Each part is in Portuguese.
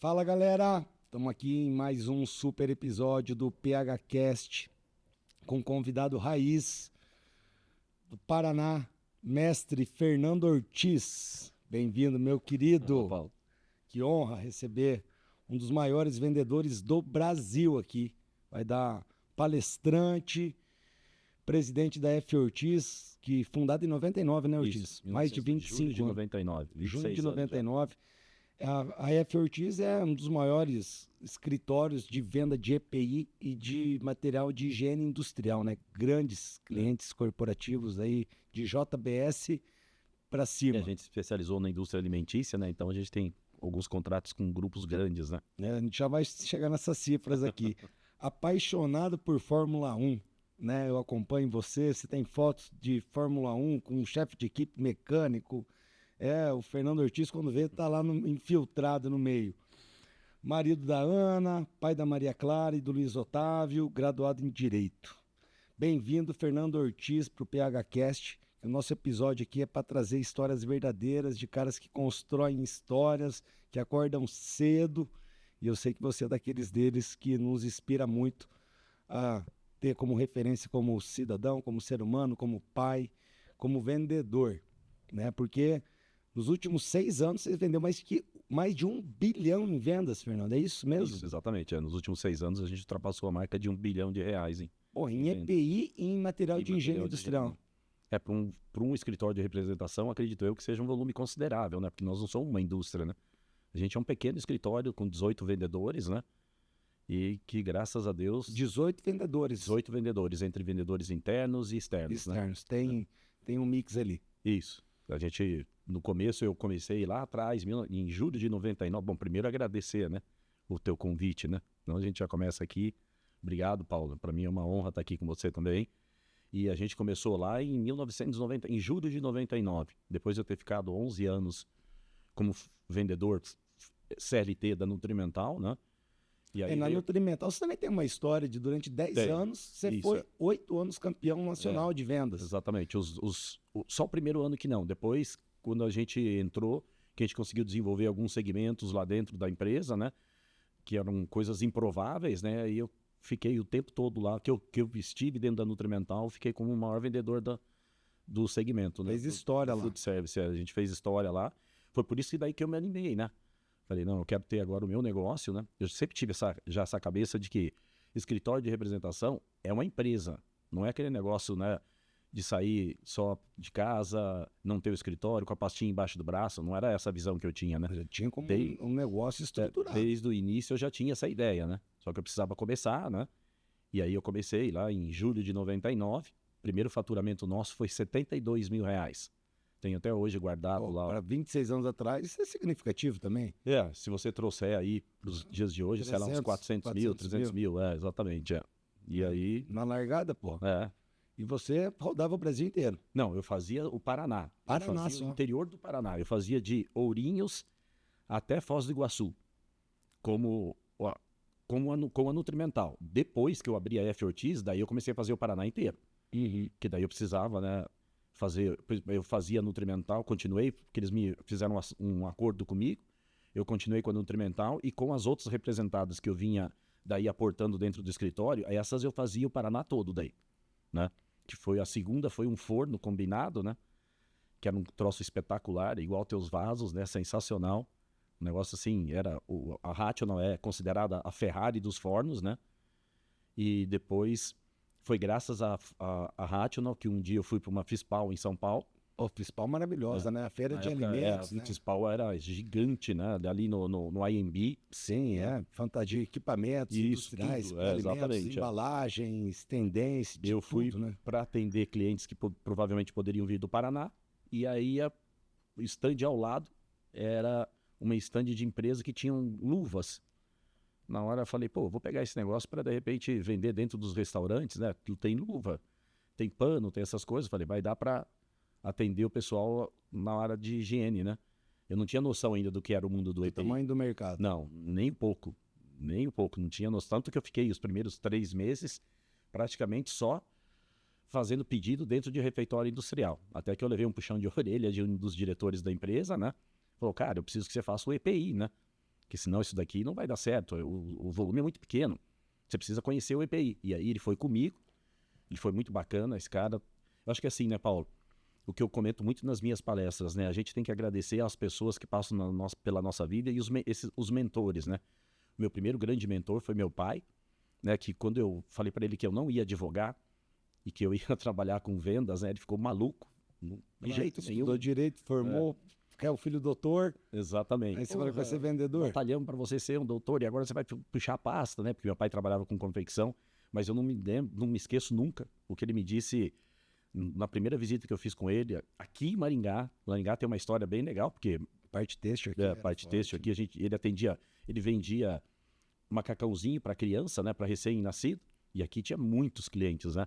Fala galera, estamos aqui em mais um super episódio do PHcast com o convidado raiz do Paraná, mestre Fernando Ortiz. Bem-vindo, meu querido. Olá, Paulo. Que honra receber um dos maiores vendedores do Brasil aqui. Vai dar palestrante, presidente da F. Ortiz, que fundada em 99, né, Ortiz? Isso, Mais de 25 julho de anos. 99. Junho de 26 anos 99. A F. Ortiz é um dos maiores escritórios de venda de EPI e de material de higiene industrial, né? Grandes clientes corporativos aí de JBS para já. cima. A gente se especializou na indústria alimentícia, né? Então a gente tem alguns contratos com grupos grandes, né? A gente já vai chegar nessas cifras aqui. Apaixonado por Fórmula 1, né? Eu acompanho você tem fotos de Fórmula 1 com um chefe de equipe mecânico. O Fernando Ortiz, quando vê, tá lá infiltrado no meio. Marido da Ana, pai da Maria Clara e do Luiz Otávio, graduado em Direito. Bem-vindo, Fernando Ortiz, para o PHcast. O nosso episódio aqui é para trazer histórias verdadeiras de caras que constroem histórias, que acordam cedo. E eu sei que você é daqueles deles que nos inspira muito a ter como referência como cidadão, como ser humano, como pai, como vendedor, né? Porque nos últimos 6 anos você vendeu mais de 1 bilhão em vendas, Fernando. É isso mesmo? Isso, exatamente. Nos últimos 6 anos a gente ultrapassou a marca de R$ 1 bilhão, hein? Pô, em EPI e em material de engenharia industrial. Para um escritório de representação, acredito eu que seja um volume considerável, né? Porque nós não somos uma indústria, né? A gente é um pequeno escritório com 18 vendedores, né? E que, graças a Deus... 18 vendedores. 18 vendedores, entre vendedores internos e externos, né? Tem um mix ali. Isso. A gente, no começo, eu comecei lá atrás, em julho de 99. Bom, primeiro agradecer, né, o teu convite, né? Então a gente já começa aqui. Obrigado, Paulo. Para mim é uma honra estar aqui com você também. E a gente começou lá em 1990, em julho de 99. Depois de eu ter ficado 11 anos como vendedor CLT da Nutrimental, né? E aí na Nutrimental você também tem uma história de durante 10 anos, você foi 8 anos campeão nacional de vendas. Exatamente. Só o primeiro ano que não. Depois, quando a gente entrou, que a gente conseguiu desenvolver alguns segmentos lá dentro da empresa, né? Que eram coisas improváveis, né? E eu fiquei o tempo todo lá, que eu estive dentro da Nutrimental, fiquei como o maior vendedor do segmento, né? Fez história lá. Food Service, a gente fez história lá. Foi por isso que daí que eu me animei, né? Falei, não, eu quero ter agora o meu negócio, né? Eu sempre tive essa cabeça de que escritório de representação é uma empresa, não é aquele negócio, né, de sair só de casa, não ter o escritório, com a pastinha embaixo do braço. Não era essa a visão que eu tinha, né? Já tinha como um negócio estruturado. Desde o início eu já tinha essa ideia, né? Só que eu precisava começar, né? E aí eu comecei lá em julho de 99. Primeiro faturamento nosso foi R$72 mil. Tenho até hoje guardado lá. Para 26 anos atrás, isso é significativo também. Se você trouxer aí para os dias de hoje, 300, sei lá, uns 400 mil, 300 mil. Exatamente. E aí... Na largada, pô. E você rodava o Brasil inteiro. Não, eu fazia o Paraná. Eu fazia o interior do Paraná. Eu fazia de Ourinhos até Foz do Iguaçu. Com a Nutrimental. Depois que eu abri a F. Ortiz, daí eu comecei a fazer o Paraná inteiro. Que daí eu precisava, né? Eu fazia Nutrimental, continuei, porque eles me fizeram um acordo comigo, eu continuei com a Nutrimental e com as outras representadas que eu vinha daí aportando dentro do escritório, essas eu fazia o Paraná todo daí, né? Que foi a segunda, foi um forno combinado, né? Que era um troço espetacular, igual teus vasos, né? Sensacional. Um negócio assim, a Rational é considerada a Ferrari dos fornos, né? E depois... Foi graças a Rational que um dia eu fui para uma FISPAL em São Paulo. FISPAL maravilhosa, né? A feira de alimentos, né? A FISPAL era gigante, né? Ali no IMB. Sim, fantasia de equipamentos industriais, alimentos, exatamente, embalagens, tendências, eu fui né? Para atender clientes que provavelmente poderiam vir do Paraná. E aí o stand ao lado era uma stand de empresa que tinham luvas. Na hora eu falei, vou pegar esse negócio para de repente vender dentro dos restaurantes, né? Tem luva, tem pano, tem essas coisas. Falei, vai dar para atender o pessoal na área de higiene, né? Eu não tinha noção ainda do que era o mundo do EPI. O tamanho do mercado. Não, nem um pouco. Não tinha noção. Tanto que eu fiquei os primeiros 3 meses praticamente só fazendo pedido dentro de refeitório industrial. Até que eu levei um puxão de orelha de um dos diretores da empresa, né? Falou, cara, eu preciso que você faça o EPI, né? porque senão isso daqui não vai dar certo, o volume é muito pequeno, você precisa conhecer o EPI. E aí ele foi comigo, ele foi muito bacana, esse cara. Eu acho que é assim, né, Paulo? O que eu comento muito nas minhas palestras, né? A gente tem que agradecer às pessoas que passam pela nossa vida e os mentores, né? Meu primeiro grande mentor foi meu pai, né? Que quando eu falei para ele que eu não ia advogar e que eu ia trabalhar com vendas, né? Ele ficou maluco, de jeito nenhum. Estudou direito, formou, quer o filho doutor. Exatamente. Aí você falou que vai ser vendedor. Batalhamos para você ser um doutor e agora você vai puxar a pasta, né? Porque meu pai trabalhava com confecção, mas eu não me esqueço nunca o que ele me disse na primeira visita que eu fiz com ele, aqui em Maringá. Maringá tem uma história bem legal, porque parte têxtil aqui. Parte têxtil aqui, ele vendia macacãozinho para criança, né? Para recém-nascido, e aqui tinha muitos clientes, né?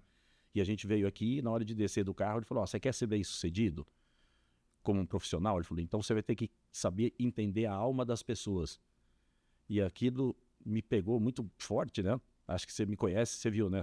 E a gente veio aqui, na hora de descer do carro, ele falou: você quer ser bem-sucedido como um profissional? Ele falou: então você vai ter que saber entender a alma das pessoas. E aquilo me pegou muito forte, né? Acho que você me conhece, você viu, né?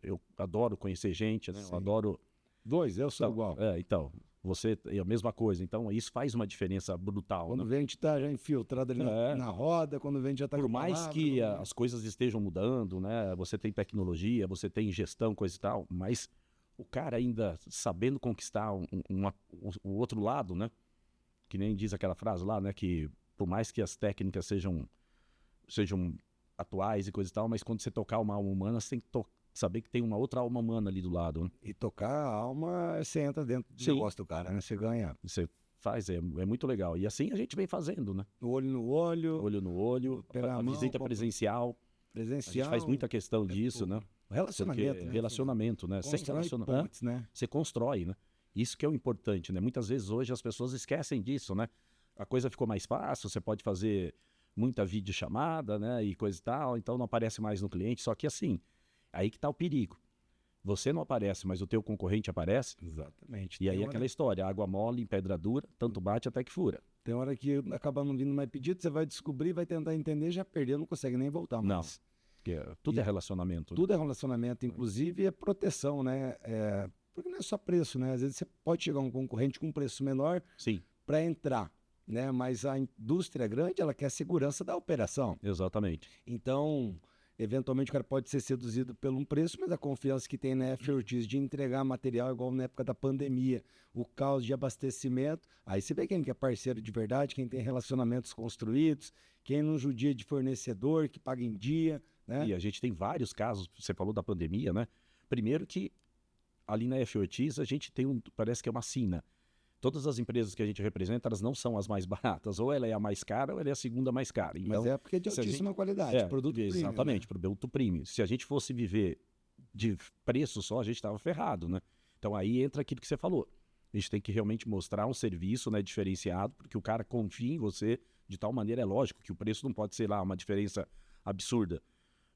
Eu adoro conhecer gente, né? Sim. Eu adoro... Eu sou igual. Então, você é a mesma coisa. Então, isso faz uma diferença brutal. Quando né? vem, a gente tá já infiltrado ali na roda, quando vem, já tá Por mais que as coisas estejam mudando, né? Você tem tecnologia, você tem gestão, coisa e tal, mas o cara ainda sabendo conquistar o outro lado, né? Que nem diz aquela frase lá, né? Que por mais que as técnicas sejam atuais e coisa e tal, mas quando você tocar uma alma humana, você tem que saber que tem uma outra alma humana ali do lado. Né? E tocar a alma, você entra dentro do negócio do cara, né? Você ganha. Você faz, é muito legal. E assim a gente vem fazendo, né? Olho no olho. Olho no olho. A visita presencial. A gente faz muita questão disso, né? Relacionamento, né? Relacionamento, né? Sem relacionamento, né? Você constrói, né? Isso que é o importante, né? Muitas vezes hoje as pessoas esquecem disso, né? A coisa ficou mais fácil, você pode fazer muita videochamada, né? E coisa e tal, então não aparece mais no cliente. Só que assim, aí que tá o perigo. Você não aparece, mas o teu concorrente aparece. Exatamente. E aí aquela história, água mole em pedra dura, tanto bate até que fura. Tem hora que acaba não vindo mais pedido, você vai descobrir, vai tentar entender, já perdeu, não consegue nem voltar mais. Não, porque tudo é relacionamento. Tudo é relacionamento, inclusive é proteção, né? Porque não é só preço, né? Às vezes você pode chegar um concorrente com um preço menor para entrar, né? Mas a indústria grande, ela quer segurança da operação. Exatamente. Então, eventualmente o cara pode ser seduzido por um preço, mas a confiança que tem na F. Ortiz de entregar material igual na época da pandemia, o caos de abastecimento, aí você vê quem que é parceiro de verdade, quem tem relacionamentos construídos, quem não judia de fornecedor, que paga em dia, né? E a gente tem vários casos, você falou da pandemia, né? Primeiro que ali na F. Ortiz a gente tem parece que é uma sina. Todas as empresas que a gente representa, elas não são as mais baratas. Ou ela é a mais cara, ou ela é a segunda mais cara. Então, mas é porque é de altíssima qualidade, produto premium. Exatamente, né? Produto premium. Se a gente fosse viver de preço só, a gente estava ferrado, né? Então aí entra aquilo que você falou. A gente tem que realmente mostrar um serviço, né, diferenciado, porque o cara confia em você de tal maneira, é lógico que o preço não pode ser lá uma diferença absurda.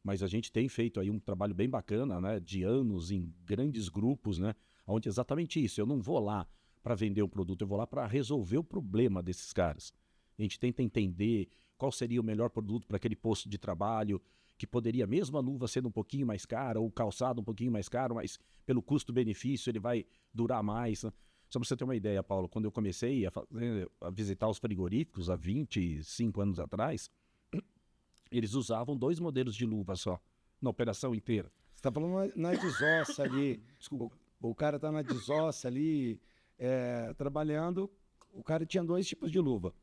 Mas a gente tem feito aí um trabalho bem bacana, né, de anos em grandes grupos, né, onde é exatamente isso. Eu não vou lá para vender um produto, eu vou lá para resolver o problema desses caras. A gente tenta entender qual seria o melhor produto para aquele posto de trabalho, que poderia, mesmo a luva sendo um pouquinho mais cara, ou o calçado um pouquinho mais caro, mas pelo custo-benefício ele vai durar mais. Né? Só para você ter uma ideia, Paulo, quando eu comecei a visitar os frigoríficos há 25 anos atrás, eles usavam 2 modelos de luva só, na operação inteira. Você está falando na desossa ali, o cara está na desossa ali, trabalhando, o cara tinha 2 tipos de luva.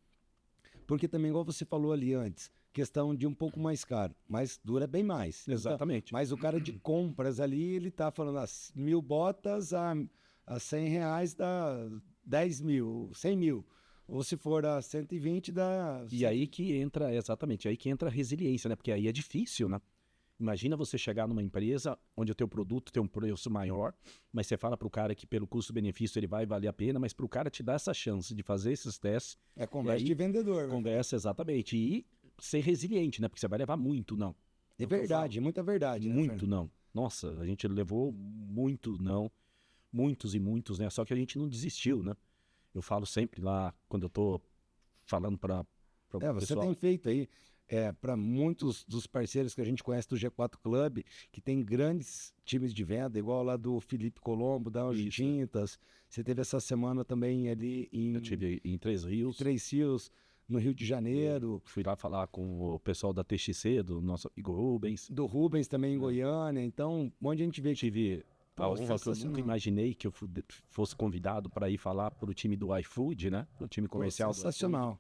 Porque também, igual você falou ali antes, questão de um pouco mais caro, mas dura bem mais. Exatamente. Então, mas o cara de compras ali, ele tá falando as 1.000 botas a R$100 dá 10 mil, 100 mil. Ou se for a 120 dá... E aí que entra, exatamente, aí que entra a resiliência, né? Porque aí é difícil, né? Imagina você chegar numa empresa onde o teu produto tem um preço maior, mas você fala para o cara que pelo custo-benefício ele vai valer a pena, mas para o cara te dar essa chance de fazer esses testes... É conversa de vendedor. Conversa, exatamente. E ser resiliente, né? Porque você vai levar muito não. É verdade, muita verdade. Muito não. Nossa, a gente levou muito não. Muitos e muitos, né? Só que a gente não desistiu, né? Eu falo sempre lá, quando eu tô falando para o pessoal... Você tem feito aí... para muitos dos parceiros que a gente conhece do G4 Club, que tem grandes times de venda, igual lá do Felipe Colombo, da Anjo Tintas. Você teve essa semana também ali em... Eu tive em Três Rios. Três Rios, no Rio de Janeiro. Fui lá falar com o pessoal da TXC, do nosso amigo Rubens. Do Rubens também em Goiânia. Então, onde a gente vê que... Tive a honra que eu nunca imaginei que eu fosse convidado para ir falar para o time do iFood, né? O time comercial. Sensacional.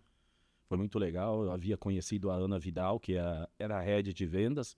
Foi muito legal. Eu havia conhecido a Ana Vidal, que era a head de vendas.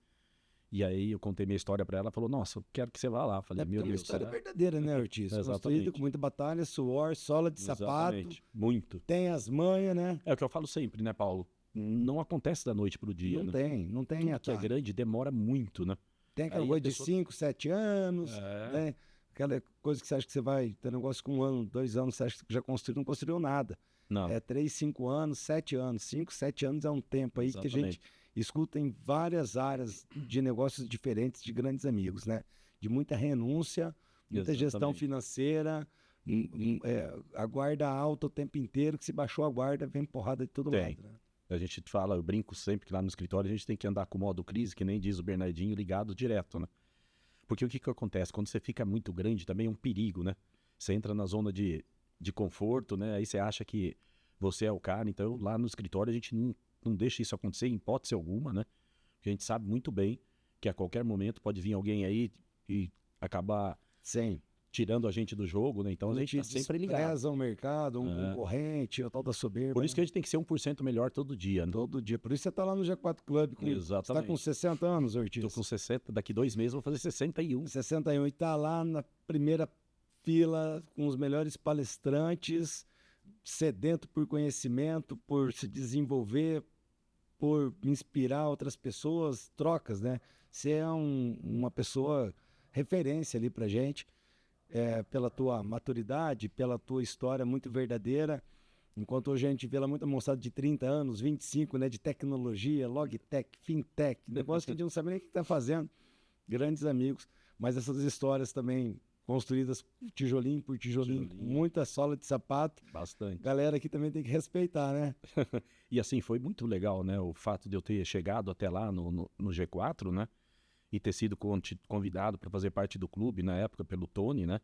E aí eu contei minha história para ela. Ela falou, nossa, eu quero que você vá lá. Falei, meu Deus. É uma história verdadeira, né, Ortiz? Construído com muita batalha, suor, sola de sapato. Muito. Tem as manhas, né? É o que eu falo sempre, né, Paulo? Não acontece da noite pro dia. Não né? Não tem. Tudo que é grande demora muito, né? Tem aquela coisa de 5, 7 anos, né? Aquela coisa que você acha que você vai ter negócio com 1 ano, 2 anos, você acha que já construiu, não construiu nada. Não. É 3, 5 anos, 7 anos. 5, 7 anos é um tempo aí que a gente escuta em várias áreas de negócios diferentes de grandes amigos, né? De muita renúncia, muita gestão financeira, a guarda alta o tempo inteiro, que se baixou a guarda, vem porrada de todo lado, né? A gente fala, eu brinco sempre que lá no escritório a gente tem que andar com o modo crise, que nem diz o Bernardinho, ligado direto, né? Porque o que acontece? Quando você fica muito grande também é um perigo, né? Você entra na zona de conforto, né? Aí você acha que você é o cara. Então lá no escritório a gente não deixa isso acontecer em hipótese alguma, né? Porque a gente sabe muito bem que a qualquer momento pode vir alguém aí e acabar tirando a gente do jogo, né? Então a gente tá sempre ligado. Despreza o mercado, concorrente, o tal da soberba. Por isso que a gente tem que ser 1% melhor todo dia, né? Todo dia. Por isso você tá lá no G4 Club. Exatamente. Você tá com 60 anos, Ortiz? Tô com 60, daqui 2 meses eu vou fazer 61. 61 e tá lá na primeira fila com os melhores palestrantes, sedento por conhecimento, por se desenvolver, por inspirar outras pessoas, trocas, né? Você é uma pessoa referência ali pra gente. Pela tua maturidade, pela tua história muito verdadeira, enquanto hoje a gente vê lá muita moçada de 30 anos, 25, né, de tecnologia, logtech, fintech, negócio que a gente não sabe nem o que está fazendo, grandes amigos, mas essas histórias também construídas tijolinho por tijolinho, muita sola de sapato. Bastante. Galera aqui também tem que respeitar, né? E assim, foi muito legal, né, o fato de eu ter chegado até lá no G4, né? E ter sido convidado para fazer parte do clube na época pelo Tony, né?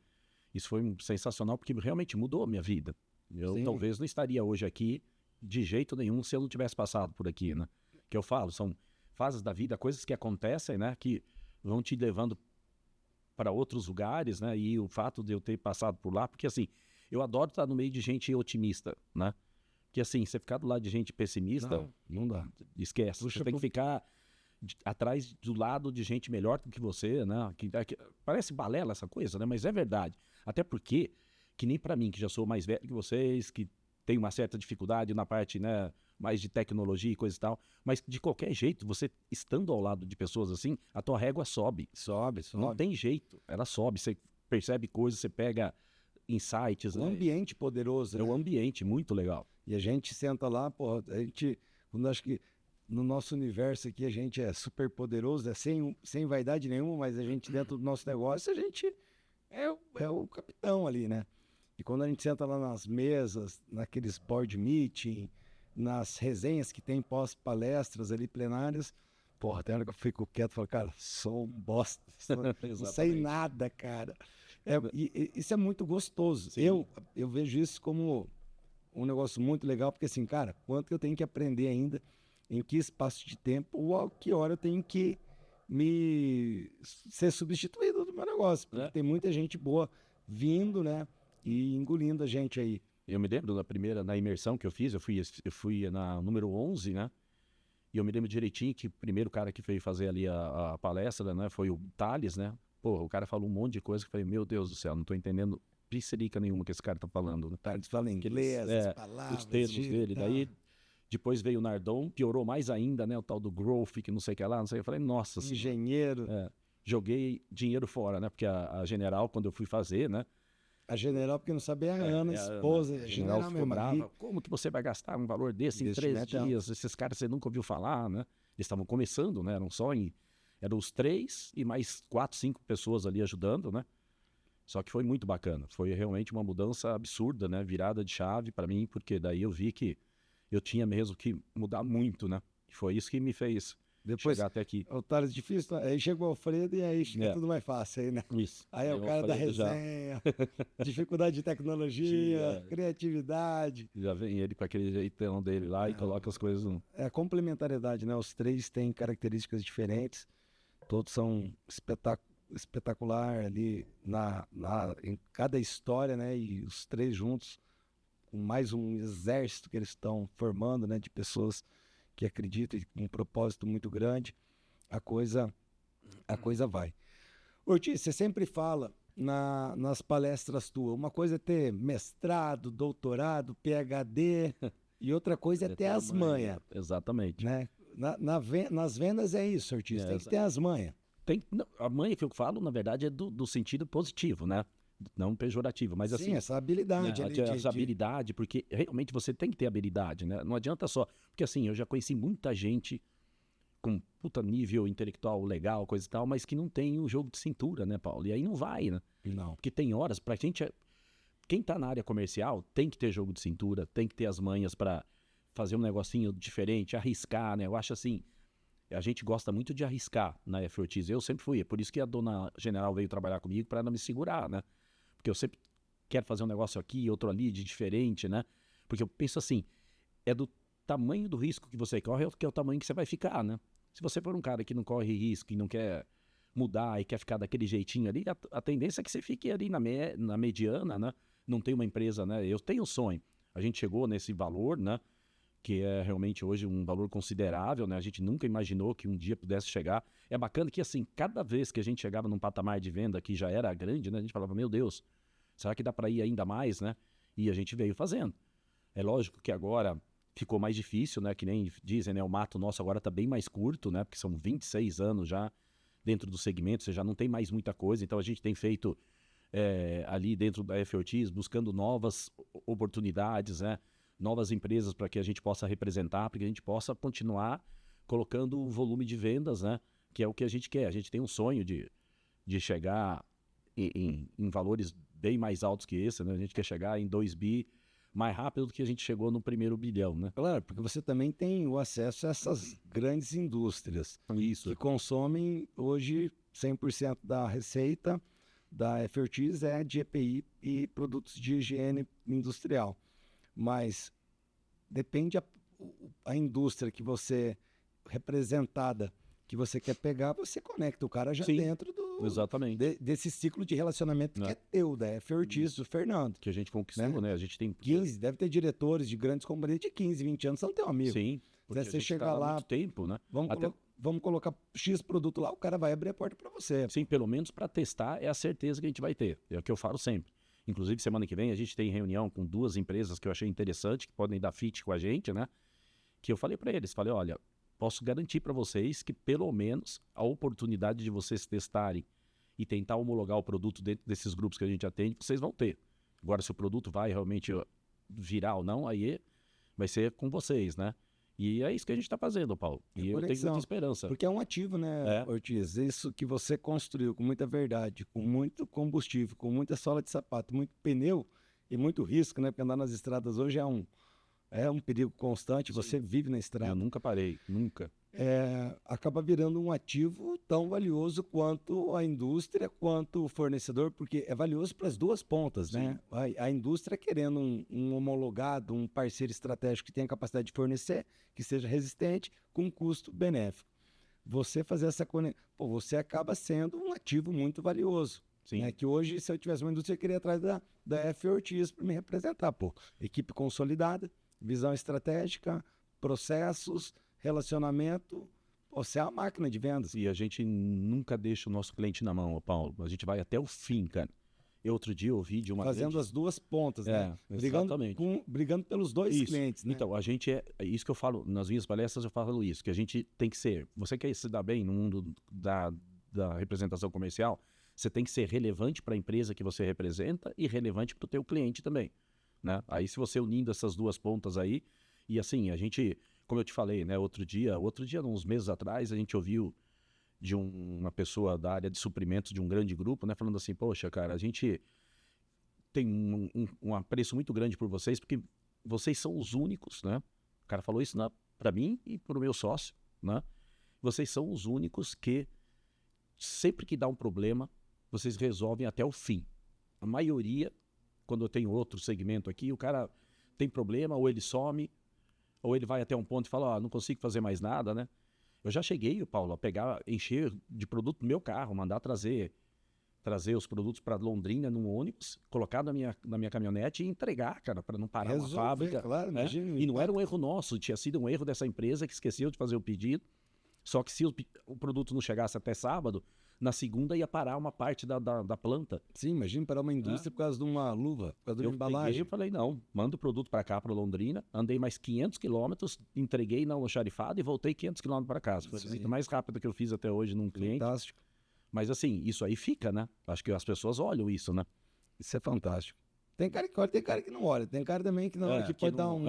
Isso foi sensacional porque realmente mudou a minha vida. Eu talvez não estaria hoje aqui de jeito nenhum se eu não tivesse passado por aqui, né? Que eu falo, são fases da vida, coisas que acontecem, né? Que vão te levando para outros lugares, né? E o fato de eu ter passado por lá, porque assim, eu adoro estar no meio de gente otimista, né? Porque assim, você ficar do lado de gente pessimista, não dá. Esquece. Você tem que ficar atrás do lado de gente melhor do que você, né? Que parece balela essa coisa, né? Mas é verdade. Até porque, que nem para mim, que já sou mais velho que vocês, que tenho uma certa dificuldade na parte, né, mais de tecnologia e coisa e tal, mas de qualquer jeito, você estando ao lado de pessoas assim, a tua régua sobe. Sobe. Não tem jeito, ela sobe. Você percebe coisas, você pega insights. Um ambiente poderoso, né? Um ambiente muito legal. E a gente senta lá, porra, quando acho que no nosso universo aqui a gente é super poderoso, sem vaidade nenhuma, mas a gente dentro do nosso negócio, a gente é o capitão ali, né? E quando a gente senta lá nas mesas, naqueles board meeting, nas resenhas que tem pós-palestras ali plenárias, porra, tem hora que eu fico quieto e falo, cara, sou um bosta, não sei nada, cara. Isso é muito gostoso. Eu vejo isso como um negócio muito legal, porque assim, cara, quanto que eu tenho que aprender ainda, em que espaço de tempo ou a que hora eu tenho que ser substituído do meu negócio. Porque tem muita gente boa vindo, né? E engolindo a gente aí. Eu me lembro na imersão que eu fiz, eu fui na número 11, né? E eu me lembro direitinho que o primeiro cara que veio fazer ali a palestra, né? Foi o Thales, né? Pô, o cara falou um monte de coisa que eu falei, meu Deus do céu, não tô entendendo pisserica nenhuma que esse cara tá falando. Né? Thales fala inglês, as palavras. Os termos dele, daí... Depois veio o Nardon, piorou mais ainda, né? O tal do growth, que não sei o que lá, não sei. Eu falei, nossa... Engenheiro. Joguei dinheiro fora, né? Porque a General, quando eu fui fazer, né? A General, porque não sabia, a Ana, esposa. A General ficou brava. Como que você vai gastar um valor desse em 3 dias? Esses caras você nunca ouviu falar, né? Eles estavam começando, né? Eram os 3 e mais 4, 5 pessoas ali ajudando, né? Só que foi muito bacana. Foi realmente uma mudança absurda, né? Virada de chave para mim, porque daí eu vi que eu tinha mesmo que mudar muito, né? E foi isso que me fez Depois, chegar até aqui. O Thales difícil, aí chega o Alfredo e aí fica tudo mais fácil aí, né? Isso. Aí é o cara da resenha, dificuldade de tecnologia, criatividade. Já vem ele com aquele jeitão dele lá e coloca as coisas no... É a complementariedade, né? Os três têm características diferentes, todos são espetacular ali em cada história, né? E os três juntos, com mais um exército que eles estão formando, né? De pessoas que acreditam e com um propósito muito grande, a coisa vai. Ortiz, você sempre fala nas palestras tuas, uma coisa é ter mestrado, doutorado, PhD, e outra coisa é ter as manhas. Exatamente. Né? Nas vendas é isso, Ortiz, tem que ter as manhas. A manha que eu falo, na verdade, é do sentido positivo, né? Não pejorativo, mas assim... Sim, essa habilidade. Né? Essa habilidade, porque realmente você tem que ter habilidade, né? Não adianta só... Porque assim, eu já conheci muita gente com puta nível intelectual legal, coisa e tal, mas que não tem o jogo de cintura, né, Paulo? E aí não vai, né? Não. Porque tem horas pra gente... Quem tá na área comercial tem que ter jogo de cintura, tem que ter as manhas pra fazer um negocinho diferente, arriscar, né? Eu acho assim... A gente gosta muito de arriscar na F-Ortiz. Eu sempre fui. É por isso que a dona General veio trabalhar comigo para não me segurar, né? Porque eu sempre quero fazer um negócio aqui, outro ali, de diferente, né? Porque eu penso assim, é do tamanho do risco que você corre, que é o tamanho que você vai ficar, né? Se você for um cara que não corre risco e não quer mudar e quer ficar daquele jeitinho ali, a tendência é que você fique ali na mediana, né? Não tem uma empresa, né? Eu tenho um sonho. A gente chegou nesse valor, né? Que é realmente hoje um valor considerável, né? A gente nunca imaginou que um dia pudesse chegar. É bacana que, assim, cada vez que a gente chegava num patamar de venda que já era grande, né? A gente falava, meu Deus, será que dá para ir ainda mais, né? E a gente veio fazendo. É lógico que agora ficou mais difícil, né? Que nem dizem, né? O mato nosso agora está bem mais curto, né? Porque são 26 anos já dentro do segmento, você já não tem mais muita coisa. Então a gente tem feito ali dentro da F-Ortiz, buscando novas oportunidades, né? Novas empresas para que a gente possa representar, para que a gente possa continuar colocando o volume de vendas, né? Que é o que a gente quer. A gente tem um sonho de chegar em valores bem mais altos que esse, né? A gente quer chegar em 2 bi mais rápido do que a gente chegou no primeiro bilhão, né? Claro, porque você também tem o acesso a essas grandes indústrias. Isso. Que consomem hoje 100% da receita da F-Ortiz é de EPI e produtos de higiene industrial. Mas depende a indústria que você representada, que você quer pegar, você conecta o cara já dentro exatamente. Desse ciclo de relacionamento que é teu, da F-Ortiz, do Fernando. Que a gente conquistou, né? A gente tem 15, deve ter diretores de grandes companhias de 15, 20 anos, são teu amigo. Sim, porque você chegar lá, há muito tempo, né? Vamos colocar X produto lá, o cara vai abrir a porta para você. Sim, pelo menos para testar é a certeza que a gente vai ter. É o que eu falo sempre. Inclusive, semana que vem, a gente tem reunião com 2 empresas que eu achei interessante, que podem dar fit com a gente, né? Que eu falei para eles, olha, posso garantir para vocês que pelo menos a oportunidade de vocês testarem e tentar homologar o produto dentro desses grupos que a gente atende, vocês vão ter. Agora, se o produto vai realmente virar ou não, aí vai ser com vocês, né? E é isso que a gente está fazendo, Paulo. E eu tenho muita esperança. Porque é um ativo, né, Ortiz? Isso que você construiu com muita verdade, com muito combustível, com muita sola de sapato, muito pneu e muito risco, né? Porque andar nas estradas hoje é um perigo constante. Sim. Você vive na estrada. Eu nunca parei, nunca. Acaba virando um ativo tão valioso quanto a indústria, quanto o fornecedor, porque é valioso para as duas pontas, sim, né? A indústria querendo um homologado, um parceiro estratégico que tenha capacidade de fornecer, que seja resistente, com custo benéfico. Você fazer essa conexão, você acaba sendo um ativo muito valioso. Sim. Né? Que hoje, se eu tivesse uma indústria, eu queria ir atrás da F-Ortiz para me representar. Equipe consolidada, visão estratégica, processos, relacionamento, você é a máquina de vendas. E a gente nunca deixa o nosso cliente na mão, Paulo. A gente vai até o fim, cara. Outro dia eu ouvi de uma fazendo as duas pontas, né? Exatamente. Brigando pelos dois clientes, né? Então, a gente é isso que eu falo, nas minhas palestras eu falo isso, que a gente tem que ser, você quer se dar bem no mundo da representação comercial, você tem que ser relevante para a empresa que você representa e relevante para o teu cliente também, né? Aí se você unindo essas duas pontas aí, e assim, a gente... Como eu te falei, né, outro dia, uns meses atrás, a gente ouviu de uma pessoa da área de suprimentos de um grande grupo, né, falando assim, poxa, cara, a gente tem um apreço muito grande por vocês, porque vocês são os únicos, né? O cara falou isso para mim e para o meu sócio, né? vocês são os únicos que, sempre que dá um problema, vocês resolvem até o fim. A maioria, quando eu tenho outro segmento aqui, o cara tem problema, ou ele some, ou ele vai até um ponto e fala, não consigo fazer mais nada, né? Eu já cheguei, Paulo, a pegar, encher de produto no meu carro, mandar trazer os produtos para Londrina num ônibus, colocar na minha caminhonete e entregar, cara, para não parar na fábrica. Claro, né? imagina. E não era um erro nosso, tinha sido um erro dessa empresa que esqueceu de fazer o pedido. Só que se o produto não chegasse até sábado, na segunda ia parar uma parte da planta. Sim, imagina parar uma indústria por causa de uma luva, por causa de uma embalagem. Eu falei, não, manda o produto para cá, para Londrina, andei mais 500 quilômetros, entreguei na almoxarifada e voltei 500 quilômetros para casa. Foi a visita mais rápida que eu fiz até hoje num cliente. Fantástico. Mas assim, isso aí fica, né? Acho que as pessoas olham isso, né? Isso é fantástico. Tem cara que olha, tem cara que não olha. Tem cara também que, não, que pode dar um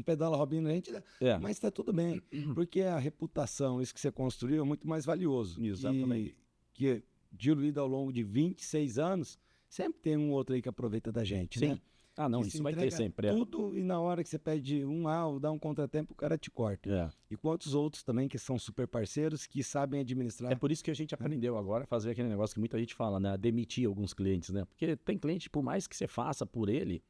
pedala Robinho na gente. Mas tá tudo bem. Porque a reputação, isso que você construiu, é muito mais valioso. Exatamente. Que diluído ao longo de 26 anos, sempre tem um outro aí que aproveita da gente, Sim. né? Ah, não, isso vai ter sempre. Tudo, e na hora que você pede dá um contratempo, o cara te corta. E quantos outros também que são super parceiros, que sabem administrar. É por isso que a gente aprendeu agora a fazer aquele negócio que muita gente fala, né? Demitir alguns clientes, né? Porque tem cliente, por mais que você faça por ele,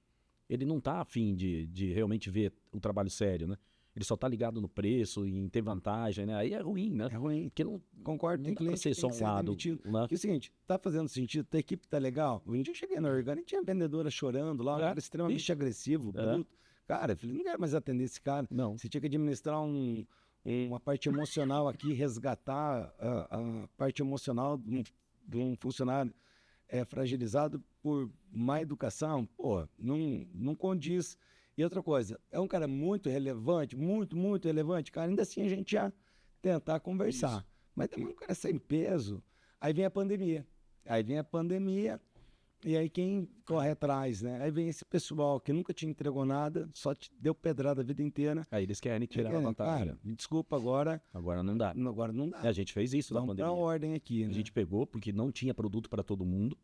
ele não tá afim de realmente ver o trabalho sério, né? Ele só tá ligado no preço, em ter vantagem, né? Aí é ruim, né? É ruim. Porque não, concordo, tem cliente ser só um lado. Né? Porque é o seguinte, tá fazendo sentido, tua equipe tá legal. Um dia eu cheguei na Orgânica e tinha vendedora chorando lá, um cara extremamente agressivo, bruto. Cara, eu falei, não quero mais atender esse cara. Não. Você tinha que administrar uma parte emocional aqui, resgatar a parte emocional de um funcionário fragilizado por má educação. Pô, não condiz. E outra coisa, é um cara muito relevante, muito relevante, cara, ainda assim a gente ia tentar conversar. Isso. Mas também um cara sem peso, aí vem a pandemia. E aí quem corre atrás, né? Aí vem esse pessoal que nunca te entregou nada, só te deu pedrada a vida inteira. Aí eles querem tirar a vantagem. Cara, me desculpa agora. Agora não dá. Agora não dá. A gente fez isso na pandemia. Vamos pra ordem aqui, né? A gente pegou porque não tinha produto para todo mundo.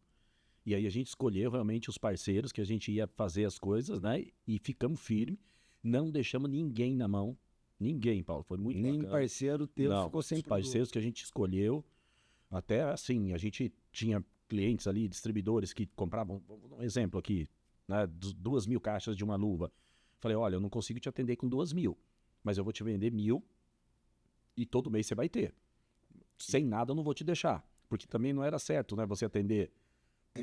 E aí a gente escolheu realmente os parceiros que a gente ia fazer as coisas, né? E ficamos firmes. Não deixamos ninguém na mão. Ninguém, Paulo. Foi muito bacana. Nem parceiro teu ficou sem produto. Os parceiros que a gente escolheu. Até assim, a gente tinha clientes ali, distribuidores que compravam, um exemplo aqui, né? 2.000 caixas de uma luva. Falei, olha, eu não consigo te atender com 2.000. Mas eu vou te vender 1.000 e todo mês você vai ter. Sem nada eu não vou te deixar. Porque também não era certo, né? Você atender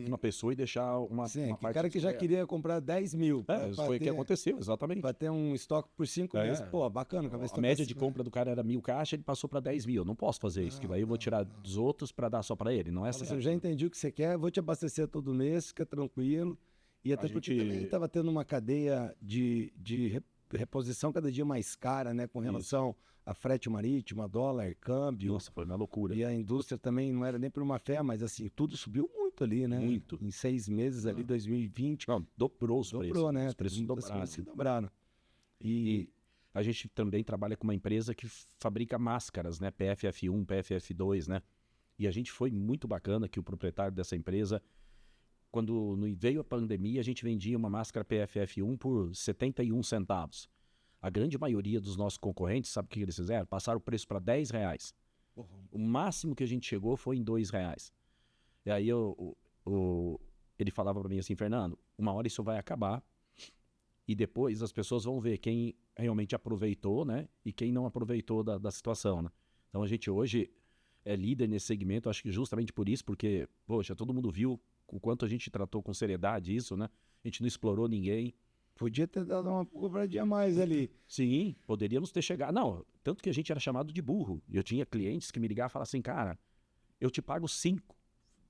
uma pessoa e deixar uma parte... cara que já queria comprar 10.000. Foi o que aconteceu, exatamente. Para ter um estoque por 5 meses. Pô, bacana. A média de compra do cara era 1.000 caixas, ele passou para 10.000. Eu não posso fazer isso, que aí eu vou tirar dos outros para dar só para ele. Não é assim. Eu já entendi o que você quer, vou te abastecer todo mês, fica tranquilo. E até porque também estava tendo uma cadeia de reposição cada dia mais cara, né? Com relação a frete marítimo, a dólar, câmbio. Nossa, foi uma loucura. E a indústria também não era nem por uma fé, mas assim, tudo subiu muito ali, né? Muito. Em 6 meses ali, 2020. Não, dobrou os preços. Dobrou, né? Os preços dobraram. E a gente também trabalha com uma empresa que fabrica máscaras, né? PFF1, PFF2, né? E a gente foi muito bacana que o proprietário dessa empresa, quando veio a pandemia, a gente vendia uma máscara PFF1 por 71 centavos. A grande maioria dos nossos concorrentes, sabe o que eles fizeram? Passaram o preço para R$10. O máximo que a gente chegou foi em R$2. E aí ele falava para mim assim, Fernando, uma hora isso vai acabar e depois as pessoas vão ver quem realmente aproveitou, né? E quem não aproveitou da situação, né? Então a gente hoje é líder nesse segmento, acho que justamente por isso, porque, poxa, todo mundo viu o quanto a gente tratou com seriedade isso, né? A gente não explorou ninguém. Podia ter dado uma cobradinha a mais ali. Sim, poderíamos ter chegado. Não, tanto que a gente era chamado de burro. Eu tinha clientes que me ligavam e falavam assim, cara, eu te pago 5.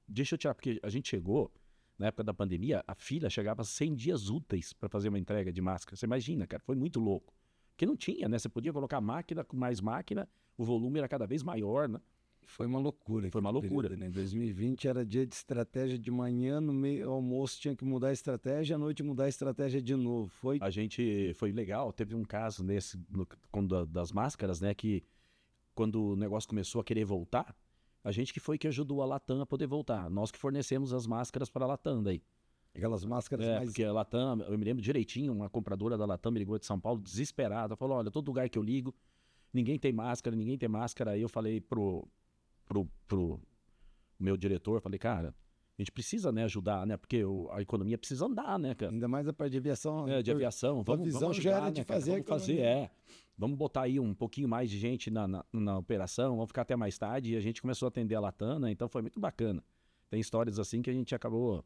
Deixa eu tirar, porque a gente chegou, na época da pandemia, a fila chegava a 100 dias úteis para fazer uma entrega de máscara. Você imagina, cara, foi muito louco. Porque não tinha, né? Você podia colocar máquina com mais máquina, o volume era cada vez maior, né? Foi uma loucura. Foi uma loucura. Período, né? 2020 era dia de estratégia de manhã, no meio almoço tinha que mudar a estratégia, à noite mudar a estratégia de novo. Foi legal, teve um caso das máscaras, né, que quando o negócio começou a querer voltar, a gente que ajudou a Latam a poder voltar. Nós que fornecemos as máscaras para a Latam daí. Aquelas máscaras mais... Porque a Latam, eu me lembro direitinho, uma compradora da Latam me ligou de São Paulo desesperada, falou, olha, todo lugar que eu ligo, ninguém tem máscara. Aí eu falei pro meu diretor, falei, cara, a gente precisa, né, ajudar, né? Porque a economia precisa andar, né, cara? Ainda mais a parte de aviação. De aviação. Vamos ajudar, já era de né, fazer vamos fazer, Vamos botar aí um pouquinho mais de gente na operação, vamos ficar até mais tarde. E a gente começou a atender a Latam, então foi muito bacana. Tem histórias assim que a gente acabou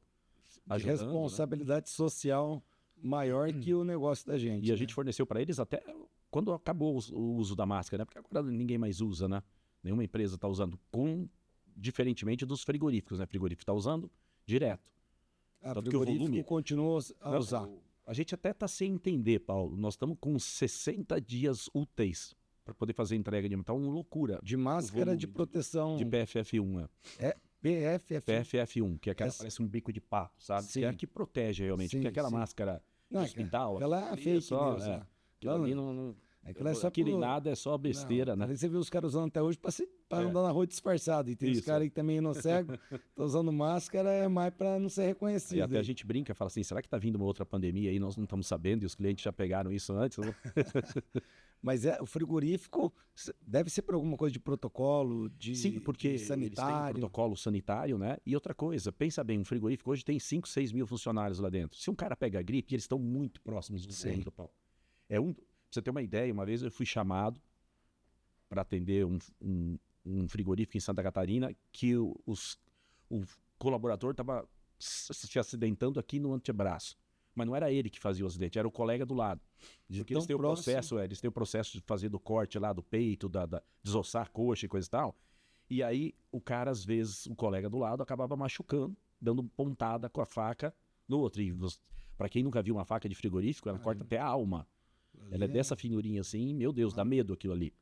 ajudando. De responsabilidade social maior que o negócio da gente. E a gente forneceu para eles até quando acabou o uso da máscara, né? Porque agora ninguém mais usa, né? Nenhuma empresa está usando, diferentemente dos frigoríficos, né? O frigorífico está usando direto. Tanto que o volume continua a usar. A gente até está sem entender, Paulo. Nós estamos com 60 dias úteis para poder fazer entrega de metal. Uma loucura. De máscara de proteção. De PFF1, PFF1, que é aquela parece um bico de pato, sabe? Sim. Que é a que protege realmente. Porque aquela máscara do hospital... Ela é fake news. Aquilo ali não... Aquilo nada é só besteira, né? Você viu os caras usando até hoje para andar na rua disfarçado. E tem os caras que também não cegam, estão usando máscara, é mais para não ser reconhecido. E até a gente brinca, fala assim, será que está vindo uma outra pandemia aí, nós não estamos sabendo e os clientes já pegaram isso antes? Né? Mas o frigorífico deve ser por alguma coisa de protocolo, Sim, porque de sanitário. Eles têm um protocolo sanitário, né? E outra coisa, pensa bem, um frigorífico hoje tem 5, 6 mil funcionários lá dentro. Se um cara pega gripe, eles estão muito próximos do centro, Paulo. Pra você ter uma ideia, uma vez eu fui chamado para atender um frigorífico em Santa Catarina que o colaborador estava se acidentando aqui no antebraço. Mas não era ele que fazia o acidente, era o colega do lado. Diz que eles têm o processo de fazer do corte lá do peito, desossar a coxa e coisa e tal. E aí o cara, às vezes, o colega do lado acabava machucando, dando pontada com a faca no outro. E para quem nunca viu uma faca de frigorífico, ela corta até a alma. Ela é dessa finurinha assim, meu Deus, dá medo aquilo ali.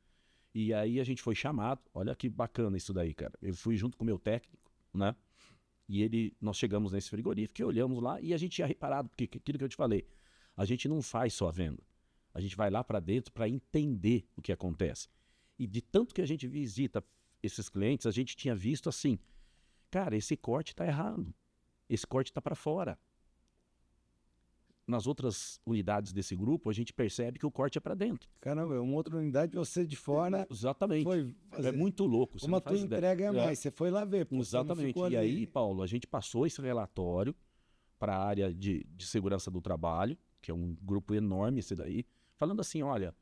E aí a gente foi chamado, olha que bacana isso daí, cara. Eu fui junto com o meu técnico, né? E nós chegamos nesse frigorífico e olhamos lá e a gente tinha reparado, porque aquilo que eu te falei, a gente não faz só a venda. A gente vai lá para dentro para entender o que acontece. E de tanto que a gente visita esses clientes, a gente tinha visto assim, cara, esse corte tá errado. Esse corte tá para fora. Nas outras unidades desse grupo, a gente percebe que o corte é para dentro. Caramba, uma outra unidade, você de fora... Exatamente. Foi fazer... É muito louco. Uma tua entrega é mais, você foi lá ver. Exatamente. E aí, Paulo, a gente passou esse relatório para a área de segurança do trabalho, que é um grupo enorme esse daí, falando assim, olha,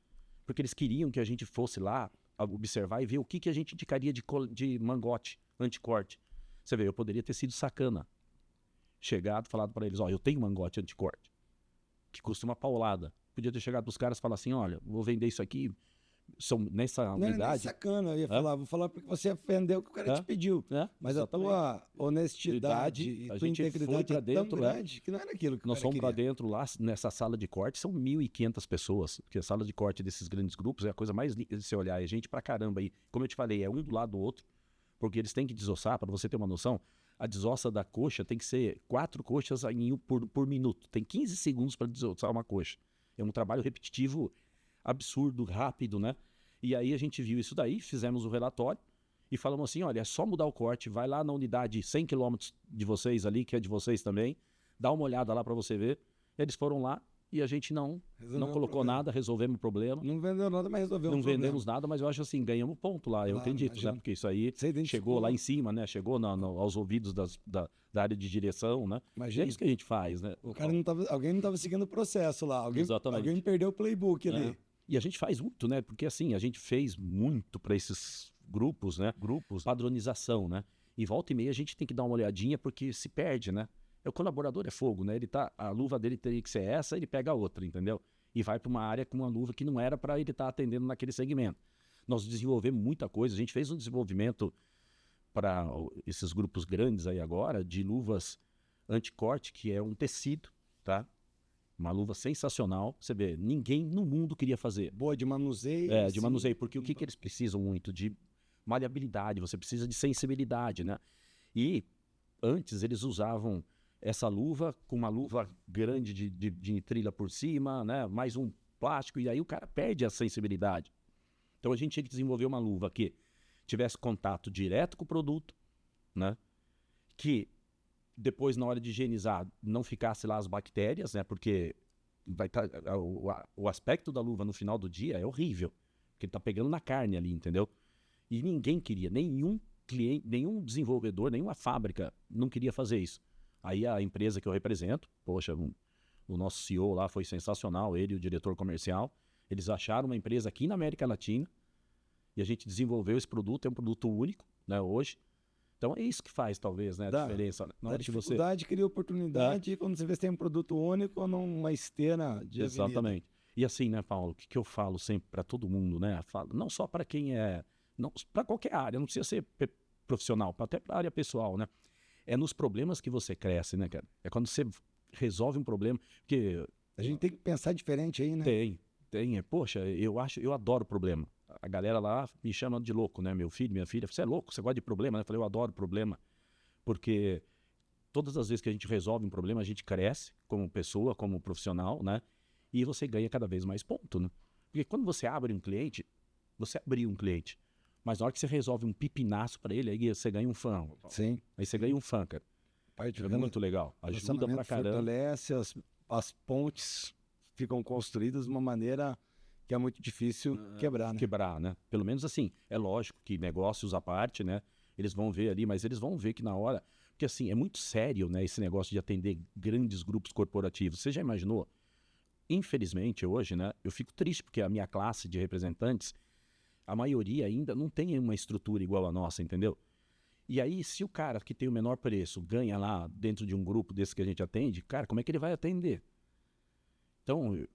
porque eles queriam que a gente fosse lá observar e ver o que a gente indicaria de mangote, anticorte. Você vê, eu poderia ter sido sacana. Chegado, falado para eles, ó, eu tenho mangote anticorte, que custa uma paulada. Podia ter chegado pros caras e falar assim, olha, vou vender isso aqui, nessa unidade... Não é falar, eu ia falar, vou falar porque você ofendeu o que o cara te pediu. Mas exatamente. A tua honestidade e a tua integridade é tão grande que não era aquilo que nós fomos para dentro lá, nessa sala de corte, são 1.500 pessoas, porque a sala de corte desses grandes grupos é a coisa mais linda de se olhar, é gente pra caramba aí. Como eu te falei, é um do lado do outro, porque eles têm que desossar, para você ter uma noção, a desossa da coxa tem que ser 4 coxas por minuto. Tem 15 segundos para desossar uma coxa. É um trabalho repetitivo, absurdo, rápido, né? E aí a gente viu isso daí, fizemos o relatório e falamos assim, olha, é só mudar o corte, vai lá na unidade 100 km de vocês ali, que é de vocês também, dá uma olhada lá para você ver. Eles foram lá e a gente não colocou nada, resolvemos o problema. Não vendeu nada, mas resolveu o problema. Não vendemos nada, mas eu acho assim, ganhamos ponto lá, eu acredito, né? Porque isso aí chegou lá em cima, né? Chegou aos ouvidos da área de direção, né? Imagina. É isso que a gente faz, né? Alguém não estava seguindo o processo lá, alguém perdeu o playbook ali. E a gente faz muito, né? Porque assim, a gente fez muito para esses grupos, né? Padronização, né? E volta e meia a gente tem que dar uma olhadinha porque se perde, né? O colaborador é fogo, né? A luva dele teria que ser essa, ele pega outra, entendeu? E vai para uma área com uma luva que não era para ele estar atendendo naquele segmento. Nós desenvolvemos muita coisa, a gente fez um desenvolvimento para esses grupos grandes aí agora, de luvas anticorte, que é um tecido, tá? Uma luva sensacional, você vê, ninguém no mundo queria fazer. Boa de manuseio. De manuseio, porque o que eles precisam muito? De maleabilidade, você precisa de sensibilidade, né? E antes eles usavam essa luva com uma luva grande de nitrilha por cima, né? Mais um plástico, e aí o cara perde a sensibilidade. Então a gente tinha que desenvolver uma luva que tivesse contato direto com o produto, né? Que depois, na hora de higienizar, não ficasse lá as bactérias, né? Porque vai o aspecto da luva no final do dia é horrível. Porque ele tá pegando na carne ali, entendeu? E ninguém queria, nenhum cliente, nenhum desenvolvedor, nenhuma fábrica não queria fazer isso. Aí a empresa que eu represento, poxa, o nosso CEO lá foi sensacional, ele e o diretor comercial, eles acharam uma empresa aqui na América Latina e a gente desenvolveu esse produto, é um produto único, né, hoje. Então é isso que faz, talvez, né, a diferença. Na hora dificuldade cria oportunidade, e quando você vê se tem um produto único ou numa esteira de Exatamente. avenida. E assim, né, Paulo, o que eu falo sempre para todo mundo, né, não só para quem para qualquer área, não precisa ser profissional, até para a área pessoal, né, é nos problemas que você cresce, né, cara? É quando você resolve um problema, porque... A gente tem que pensar diferente aí, né? Tem. Poxa, eu adoro problema. A galera lá me chama de louco, né? Meu filho, minha filha, você é louco, você gosta de problema, né? Eu falei, eu adoro problema, porque todas as vezes que a gente resolve um problema, a gente cresce como pessoa, como profissional, né? E você ganha cada vez mais ponto, né? Porque quando você abre um cliente, você abriu um cliente, mas na hora que você resolve um pipinaço para ele, aí você ganha um fã. Sim. Aí você ganha um fã, cara. É muito legal. Ajuda pra caramba. Fortalece, as pontes ficam construídas de uma maneira que é muito difícil quebrar, né? Quebrar, né? Pelo menos assim, é lógico que negócios à parte, né? Eles vão ver ali, mas eles vão ver que na hora... Porque assim, é muito sério, né? Esse negócio de atender grandes grupos corporativos. Você já imaginou? Infelizmente, hoje, né? Eu fico triste porque a minha classe de representantes, a maioria ainda não tem uma estrutura igual a nossa, entendeu? E aí, se o cara que tem o menor preço ganha lá dentro de um grupo desse que a gente atende, cara, como é que ele vai atender? Então,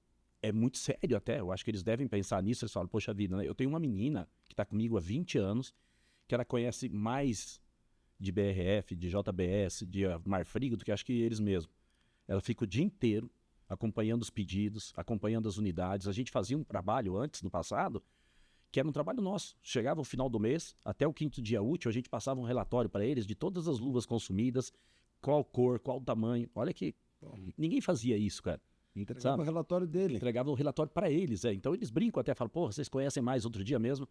é muito sério até. Eu acho que eles devem pensar nisso. Eles falam, poxa vida, né? Eu tenho uma menina que está comigo há 20 anos, que ela conhece mais de BRF, de JBS, de Marfrig do que acho que eles mesmos. Ela fica o dia inteiro acompanhando os pedidos, acompanhando as unidades. A gente fazia um trabalho antes, no passado, que era um trabalho nosso. Chegava o final do mês, até o 5º dia útil, a gente passava um relatório para eles de todas as luvas consumidas, qual cor, qual tamanho. Olha que ninguém fazia isso, cara. Entregava o relatório dele. Entregava o relatório para eles, Então eles brincam até, falam, pô, vocês conhecem mais? Outro dia mesmo,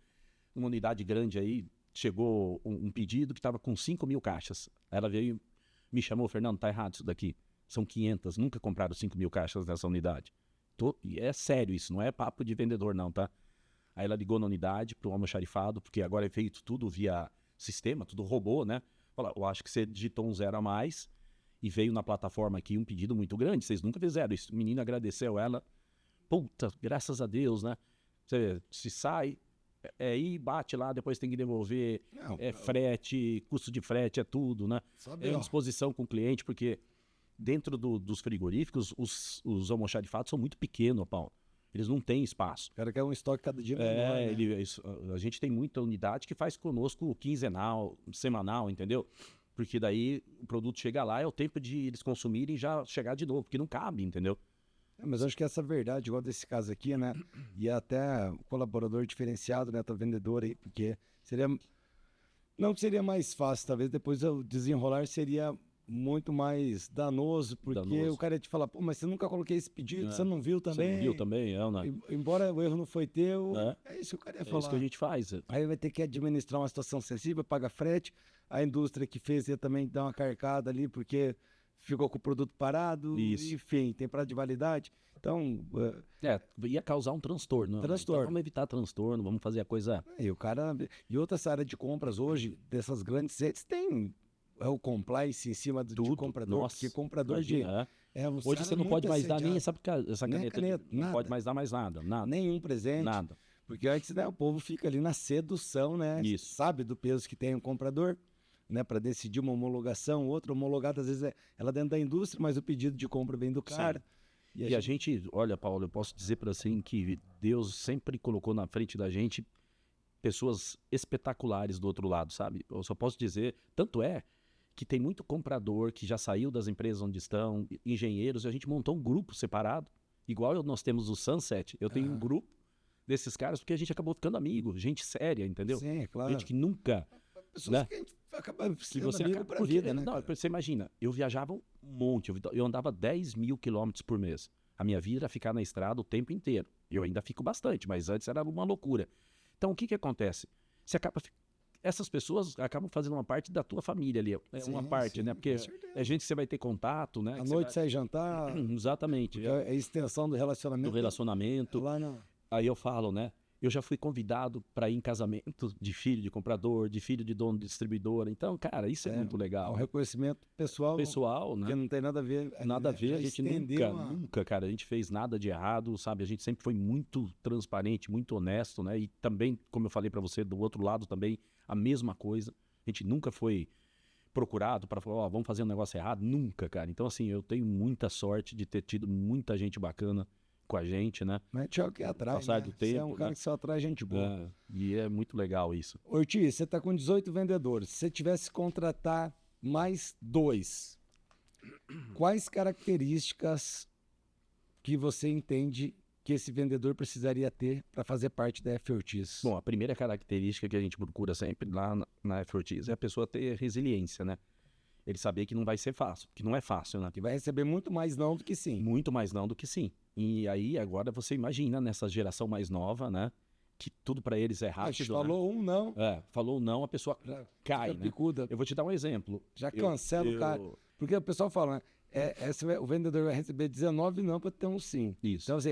uma unidade grande aí, chegou um pedido que estava com 5.000 caixas. Ela veio e me chamou, Fernando, tá errado isso daqui. São 500, nunca compraram 5.000 caixas nessa unidade. E é sério isso, não é papo de vendedor não, tá? Aí ela ligou na unidade para o almoxarifado, porque agora é feito tudo via sistema, tudo robô, né? Fala, eu acho que você digitou um 0 a mais e veio na plataforma aqui um pedido muito grande, vocês nunca fizeram isso. O menino agradeceu ela, puta, graças a Deus, né? Você se sai, aí bate lá, depois tem que devolver, frete, custo de frete, é tudo, né? É disposição com o cliente, porque dentro dos frigoríficos, os almoxarifados são muito pequenos, Paulo. Eles não têm espaço. O cara quer um estoque cada dia menor, né? A gente tem muita unidade que faz conosco quinzenal, semanal, entendeu? Porque daí o produto chega lá, é o tempo de eles consumirem e já chegar de novo, porque não cabe, entendeu? Mas acho que essa verdade, igual desse caso aqui, né? E até o colaborador diferenciado, né? Tá vendedor aí, porque seria... Não seria mais fácil, talvez depois o desenrolar seria muito mais danoso, porque o cara ia te falar, pô, mas você nunca coloquei esse pedido, você não viu também? Você não viu também, né? Embora o erro não foi teu, é isso que o cara ia falar. É isso que a gente faz. Aí vai ter que administrar uma situação sensível, paga frete, a indústria que fez ia também dar uma carcada ali, porque ficou com o produto parado, enfim, tem prazo de validade. Então... ia causar um transtorno. Então, vamos evitar transtorno, vamos fazer a coisa... E outras áreas de compras hoje, dessas grandes redes, tem... É o compliance em cima de comprador, Nossa, porque comprador imagina, hoje você não pode mais dar nem essa caneta não nada. Pode mais dar mais nada. Nenhum presente. Nada. Porque antes, né, o povo fica ali na sedução, né? Isso. Sabe do peso que tem o comprador, né? Para decidir uma homologação, outra homologada, às vezes é ela dentro da indústria, mas o pedido de compra vem do cara. E a gente, olha, Paulo, eu posso dizer para assim que Deus sempre colocou na frente da gente pessoas espetaculares do outro lado, sabe? Eu só posso dizer, tanto é que tem muito comprador que já saiu das empresas onde estão, engenheiros, e a gente montou um grupo separado, igual nós temos o Sunset, eu tenho um grupo desses caras, porque a gente acabou ficando amigo, gente séria, entendeu? Sim, é claro. Gente que nunca... Pessoas, né? Que a gente acaba sendo amigo pra vida, né? Não, você imagina, eu viajava um monte, eu andava 10.000 quilômetros por mês. A minha vida era ficar na estrada o tempo inteiro. Eu ainda fico bastante, mas antes era uma loucura. Então, o que acontece? Você acaba... Essas pessoas acabam fazendo uma parte da tua família ali. Uma parte, né? Porque é gente que você vai ter contato, né? À noite sai jantar. Exatamente. É a extensão do relacionamento. Do relacionamento. Aí eu falo, né? Eu já fui convidado para ir em casamento de filho de comprador, de filho de dono de distribuidora. Então, cara, isso é muito legal. Um reconhecimento pessoal. Pessoal, né? Que não tem nada a ver. Nada a ver, a gente nunca, cara, a gente fez nada de errado, sabe? A gente sempre foi muito transparente, muito honesto, né? E também, como eu falei para você, do outro lado também, a mesma coisa. A gente nunca foi procurado para falar, vamos fazer um negócio errado. Nunca, cara. Então, assim, eu tenho muita sorte de ter tido muita gente bacana com a gente, né? Mas é o que atrai, passar do tempo, você é um cara que só atrai gente boa. E é muito legal isso. Ortiz, você está com 18 vendedores. Se você tivesse que contratar mais 2, quais características que você entende que esse vendedor precisaria ter para fazer parte da F. Ortiz? Bom, a primeira característica que a gente procura sempre lá na F. Ortiz é a pessoa ter resiliência, né? Ele saber que não vai ser fácil, que não é fácil, né? Que vai receber muito mais não do que sim. Muito mais não do que sim. E aí, agora você imagina nessa geração mais nova, né? Que tudo para eles é rápido. Falou um não. Falou um não, a pessoa cai, né? Picuda. Eu vou te dar um exemplo. Já cancela o cara. Porque o pessoal fala, né? O vendedor vai receber 19 não para ter um sim. Isso. Então, assim,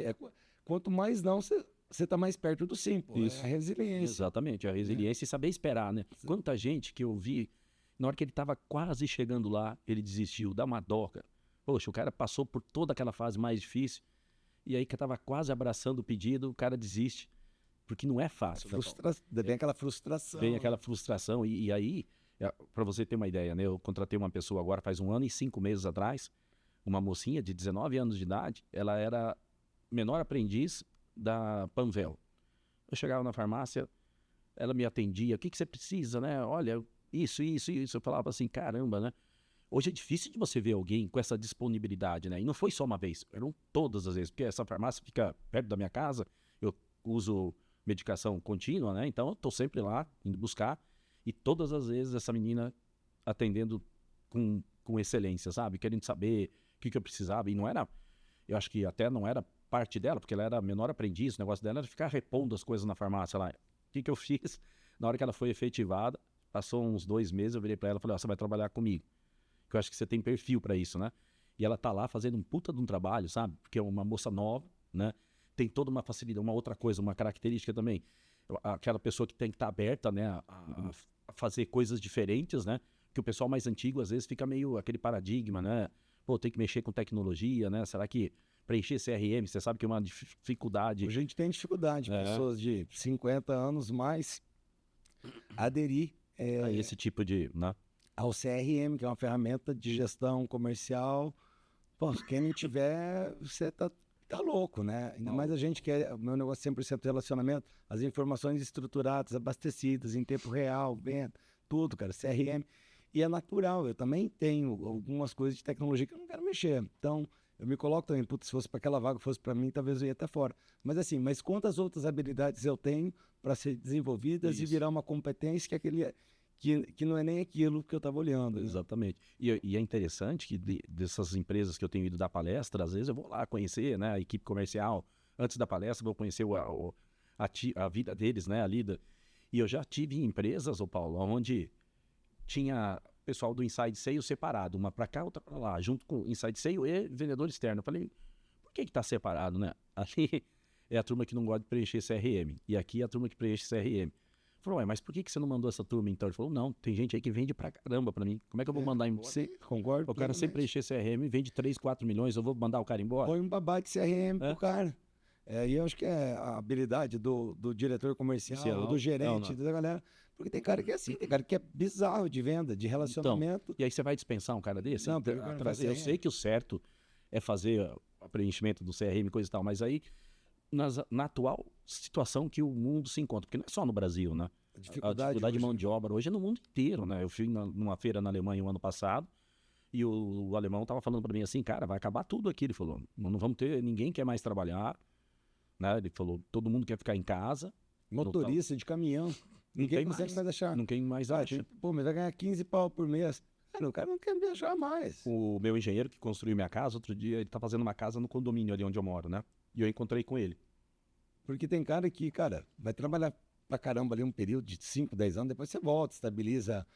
quanto mais não, você está mais perto do sim, pô. Isso. É a resiliência. Exatamente, a resiliência e saber esperar, né? Quanta gente que eu vi, na hora que ele estava quase chegando lá, ele desistiu, dá uma dó, cara. Poxa, o cara passou por toda aquela fase mais difícil, e aí que estava quase abraçando o pedido, o cara desiste. Porque não é fácil. Vem aquela frustração. Vem aquela frustração. E aí, para você ter uma ideia, né? Eu contratei uma pessoa agora faz 1 ano e 5 meses atrás, uma mocinha de 19 anos de idade, ela era menor aprendiz da Panvel. Eu chegava na farmácia, ela me atendia, o que você precisa, né? Olha, isso. Eu falava assim, caramba, né? Hoje é difícil de você ver alguém com essa disponibilidade, né? E não foi só uma vez, eram todas as vezes, porque essa farmácia fica perto da minha casa, eu uso medicação contínua, né? Então eu tô sempre lá, indo buscar, e todas as vezes essa menina atendendo com excelência, sabe? Querendo saber o que eu precisava, e não era, eu acho que até não era parte dela, porque ela era menor aprendiz, o negócio dela era ficar repondo as coisas na farmácia lá. O que eu fiz? Na hora que ela foi efetivada, passou uns 2 meses, eu virei para ela e falei, você vai trabalhar comigo, que eu acho que você tem perfil para isso, né? E ela tá lá fazendo um puta de um trabalho, sabe? Porque é uma moça nova, né? Tem toda uma facilidade, uma outra coisa, uma característica também, aquela pessoa que tem que estar aberta, né, a fazer coisas diferentes, né? Que o pessoal mais antigo às vezes fica meio aquele paradigma, né? Pô, tem que mexer com tecnologia, né? Será que preencher CRM, você sabe que é uma dificuldade. A gente tem dificuldade, pessoas de 50 anos mais aderir a esse tipo de, né? Ao CRM, que é uma ferramenta de gestão comercial. Pô, quem não tiver, você tá louco, né? Ainda mais a gente que o meu negócio é 100% relacionamento, as informações estruturadas, abastecidas, em tempo real, venda, tudo, cara, CRM. E é natural, eu também tenho algumas coisas de tecnologia que eu não quero mexer. Então, eu me coloco também, se fosse para aquela vaga, fosse para mim, talvez eu ia até fora. Mas assim, quantas outras habilidades eu tenho para ser desenvolvidas e virar uma competência que não é nem aquilo que eu estava olhando. Né? Exatamente. E é interessante que dessas empresas que eu tenho ido dar palestra, às vezes eu vou lá conhecer, né, a equipe comercial. Antes da palestra, vou conhecer a vida deles, né, a lida. E eu já tive empresas, Paulo, onde tinha pessoal do Inside Sales separado, uma para cá, outra para lá, junto com Inside Sales e vendedor externo. Eu falei, por que está separado, né? Ali é a turma que não gosta de preencher CRM. E aqui é a turma que preenche CRM. Falou, mas por que você não mandou essa turma então? Ele falou, não, tem gente aí que vende pra caramba pra mim. Como é que eu vou mandar embora? Sim, concordo. O cara sem preencher CRM vende 3, 4 milhões, eu vou mandar o cara embora? Põe um babá de CRM pro cara. E eu acho que é a habilidade do diretor comercial, do gerente, da galera. Porque tem cara que é assim, tem cara que é bizarro de venda, de relacionamento. Então, e aí você vai dispensar um cara desse? Não, eu sei que o certo é fazer o preenchimento do CRM e coisa e tal, mas aí na atual situação que o mundo se encontra, porque não é só no Brasil, né? A dificuldade de mão de obra hoje é no mundo inteiro, né? Eu fui numa feira na Alemanha o ano passado e o alemão estava falando para mim assim, cara, vai acabar tudo aqui. Ele falou, não vamos ter, ninguém quer mais trabalhar, né? Ele falou, todo mundo quer ficar em casa. Motorista de caminhão, ninguém consegue mais achar. Ninguém mais acha. Pô, mas vai ganhar 15 pau por mês. Cara, o cara não quer viajar mais. O meu engenheiro que construiu minha casa, outro dia, ele tá fazendo uma casa no condomínio ali onde eu moro, né? E eu encontrei com ele. Porque tem cara que, cara, vai trabalhar pra caramba ali um período de 5, 10 anos, depois você volta, estabiliza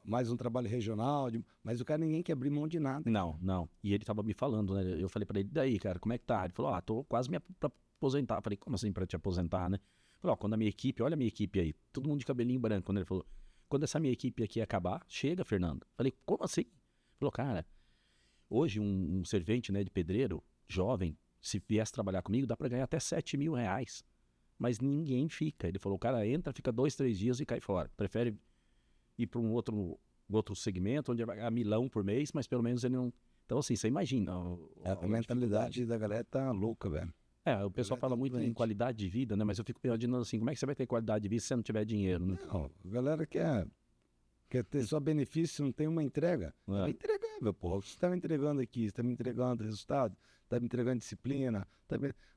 mais um trabalho regional, mas o cara ninguém quer abrir mão de nada. Não. E ele tava me falando, né? Eu falei pra ele, daí, cara, como é que tá? Ele falou, tô quase pra aposentar. Eu falei, como assim pra te aposentar, né? Falou, ó, quando a minha equipe, olha a minha equipe aí, todo mundo de cabelinho branco. Quando ele falou, quando essa minha equipe aqui acabar, chega, Fernando. Falei, como assim? Falou, cara, hoje um servente, né, de pedreiro, jovem, se viesse trabalhar comigo, dá para ganhar até 7 mil reais. Mas ninguém fica. Ele falou, o cara entra, fica 2, 3 dias e cai fora. Prefere ir para um outro segmento, onde vai ganhar milão por mês, mas pelo menos ele não... Então, assim, você imagina. A mentalidade da galera tá louca, velho. O pessoal fala muito em qualidade de vida, né? Mas eu fico imaginando assim, como é que você vai ter qualidade de vida se você não tiver dinheiro, né? Não, a galera quer ter só benefício, não tem uma entrega. É entregável, porra. Você está me entregando aqui, você está me entregando resultado, está me entregando disciplina,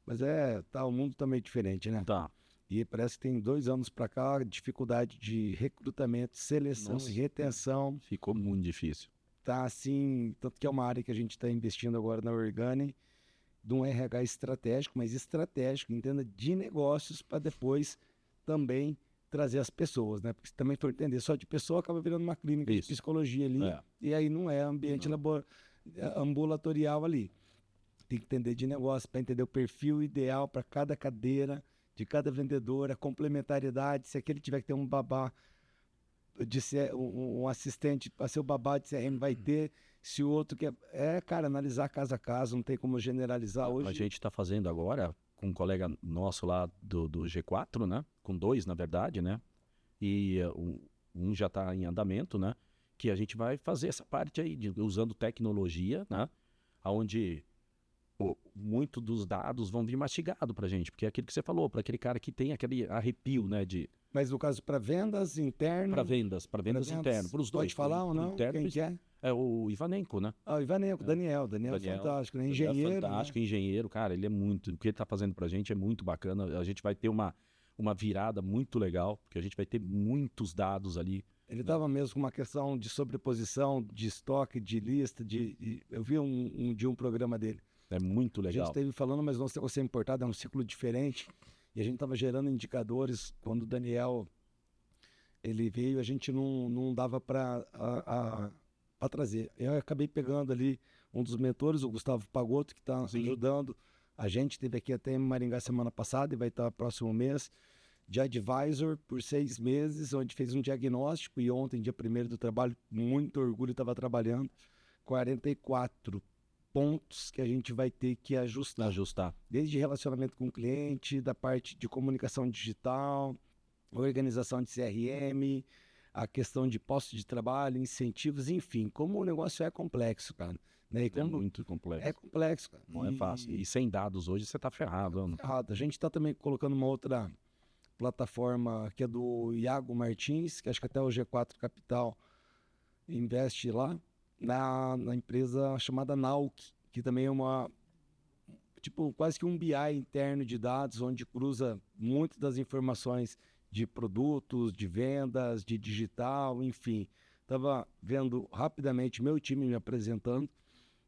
mas o mundo tá meio diferente, né? Tá. E parece que tem 2 anos para cá, a dificuldade de recrutamento, seleção e retenção. Ficou muito difícil. Tá assim, tanto que é uma área que a gente está investindo agora na Organi, de um RH estratégico, mas estratégico, entenda, de negócios, para depois também trazer as pessoas, né? Porque se também for entender só de pessoa, acaba virando uma clínica de psicologia ali, e aí não é ambiente ambulatorial ali. Tem que entender de negócio para entender o perfil ideal para cada cadeira, de cada vendedor, a complementariedade, se aquele tiver que ter um babá, de ser um assistente para ser o babá de CRM vai ter, se o outro quer... cara, analisar caso a caso, não tem como generalizar hoje. A gente está fazendo agora com um colega nosso lá do G4, né? Com 2, na verdade, né? E um já está em andamento, né? Que a gente vai fazer essa parte aí, usando tecnologia, né? Onde muito dos dados vão vir mastigado para a gente, porque é aquilo que você falou, para aquele cara que tem aquele arrepio, né? Mas no caso, para vendas internas... Para vendas internas, para os dois. Pode falar ou não? Interno, quem que é? É o Ivanenko, né? O Ivanenko, Daniel é fantástico, né? Engenheiro. É fantástico, né? Engenheiro, cara, ele é muito... O que ele está fazendo para a gente é muito bacana. A gente vai ter uma virada muito legal, porque a gente vai ter muitos dados ali. Ele estava mesmo com uma questão de sobreposição, de estoque, de lista, eu vi um programa dele. É muito legal. A gente esteve falando, mas nosso negócio é importado, é um ciclo diferente. E a gente estava gerando indicadores. Quando o Daniel ele veio, a gente não dava para trazer. Eu acabei pegando ali um dos mentores, o Gustavo Pagotto, que está ajudando. A gente esteve aqui até em Maringá semana passada e vai estar próximo mês, de advisor por 6 meses, onde fez um diagnóstico. E ontem, dia 1º do trabalho, muito orgulho, estava trabalhando 44 pontos que a gente vai ter que ajustar. Desde relacionamento com o cliente, da parte de comunicação digital, organização de CRM, a questão de posto de trabalho, incentivos, enfim, como o negócio é complexo, cara. Né? É muito complexo. É complexo, cara. Não é fácil. E sem dados hoje você tá ferrado. A gente está também colocando uma outra plataforma que é do Iago Martins, que acho que até o G4 Capital investe lá, na empresa chamada Nauk, que também é quase que um BI interno de dados, onde cruza muitas das informações de produtos, de vendas, de digital, enfim. Estava vendo rapidamente meu time me apresentando,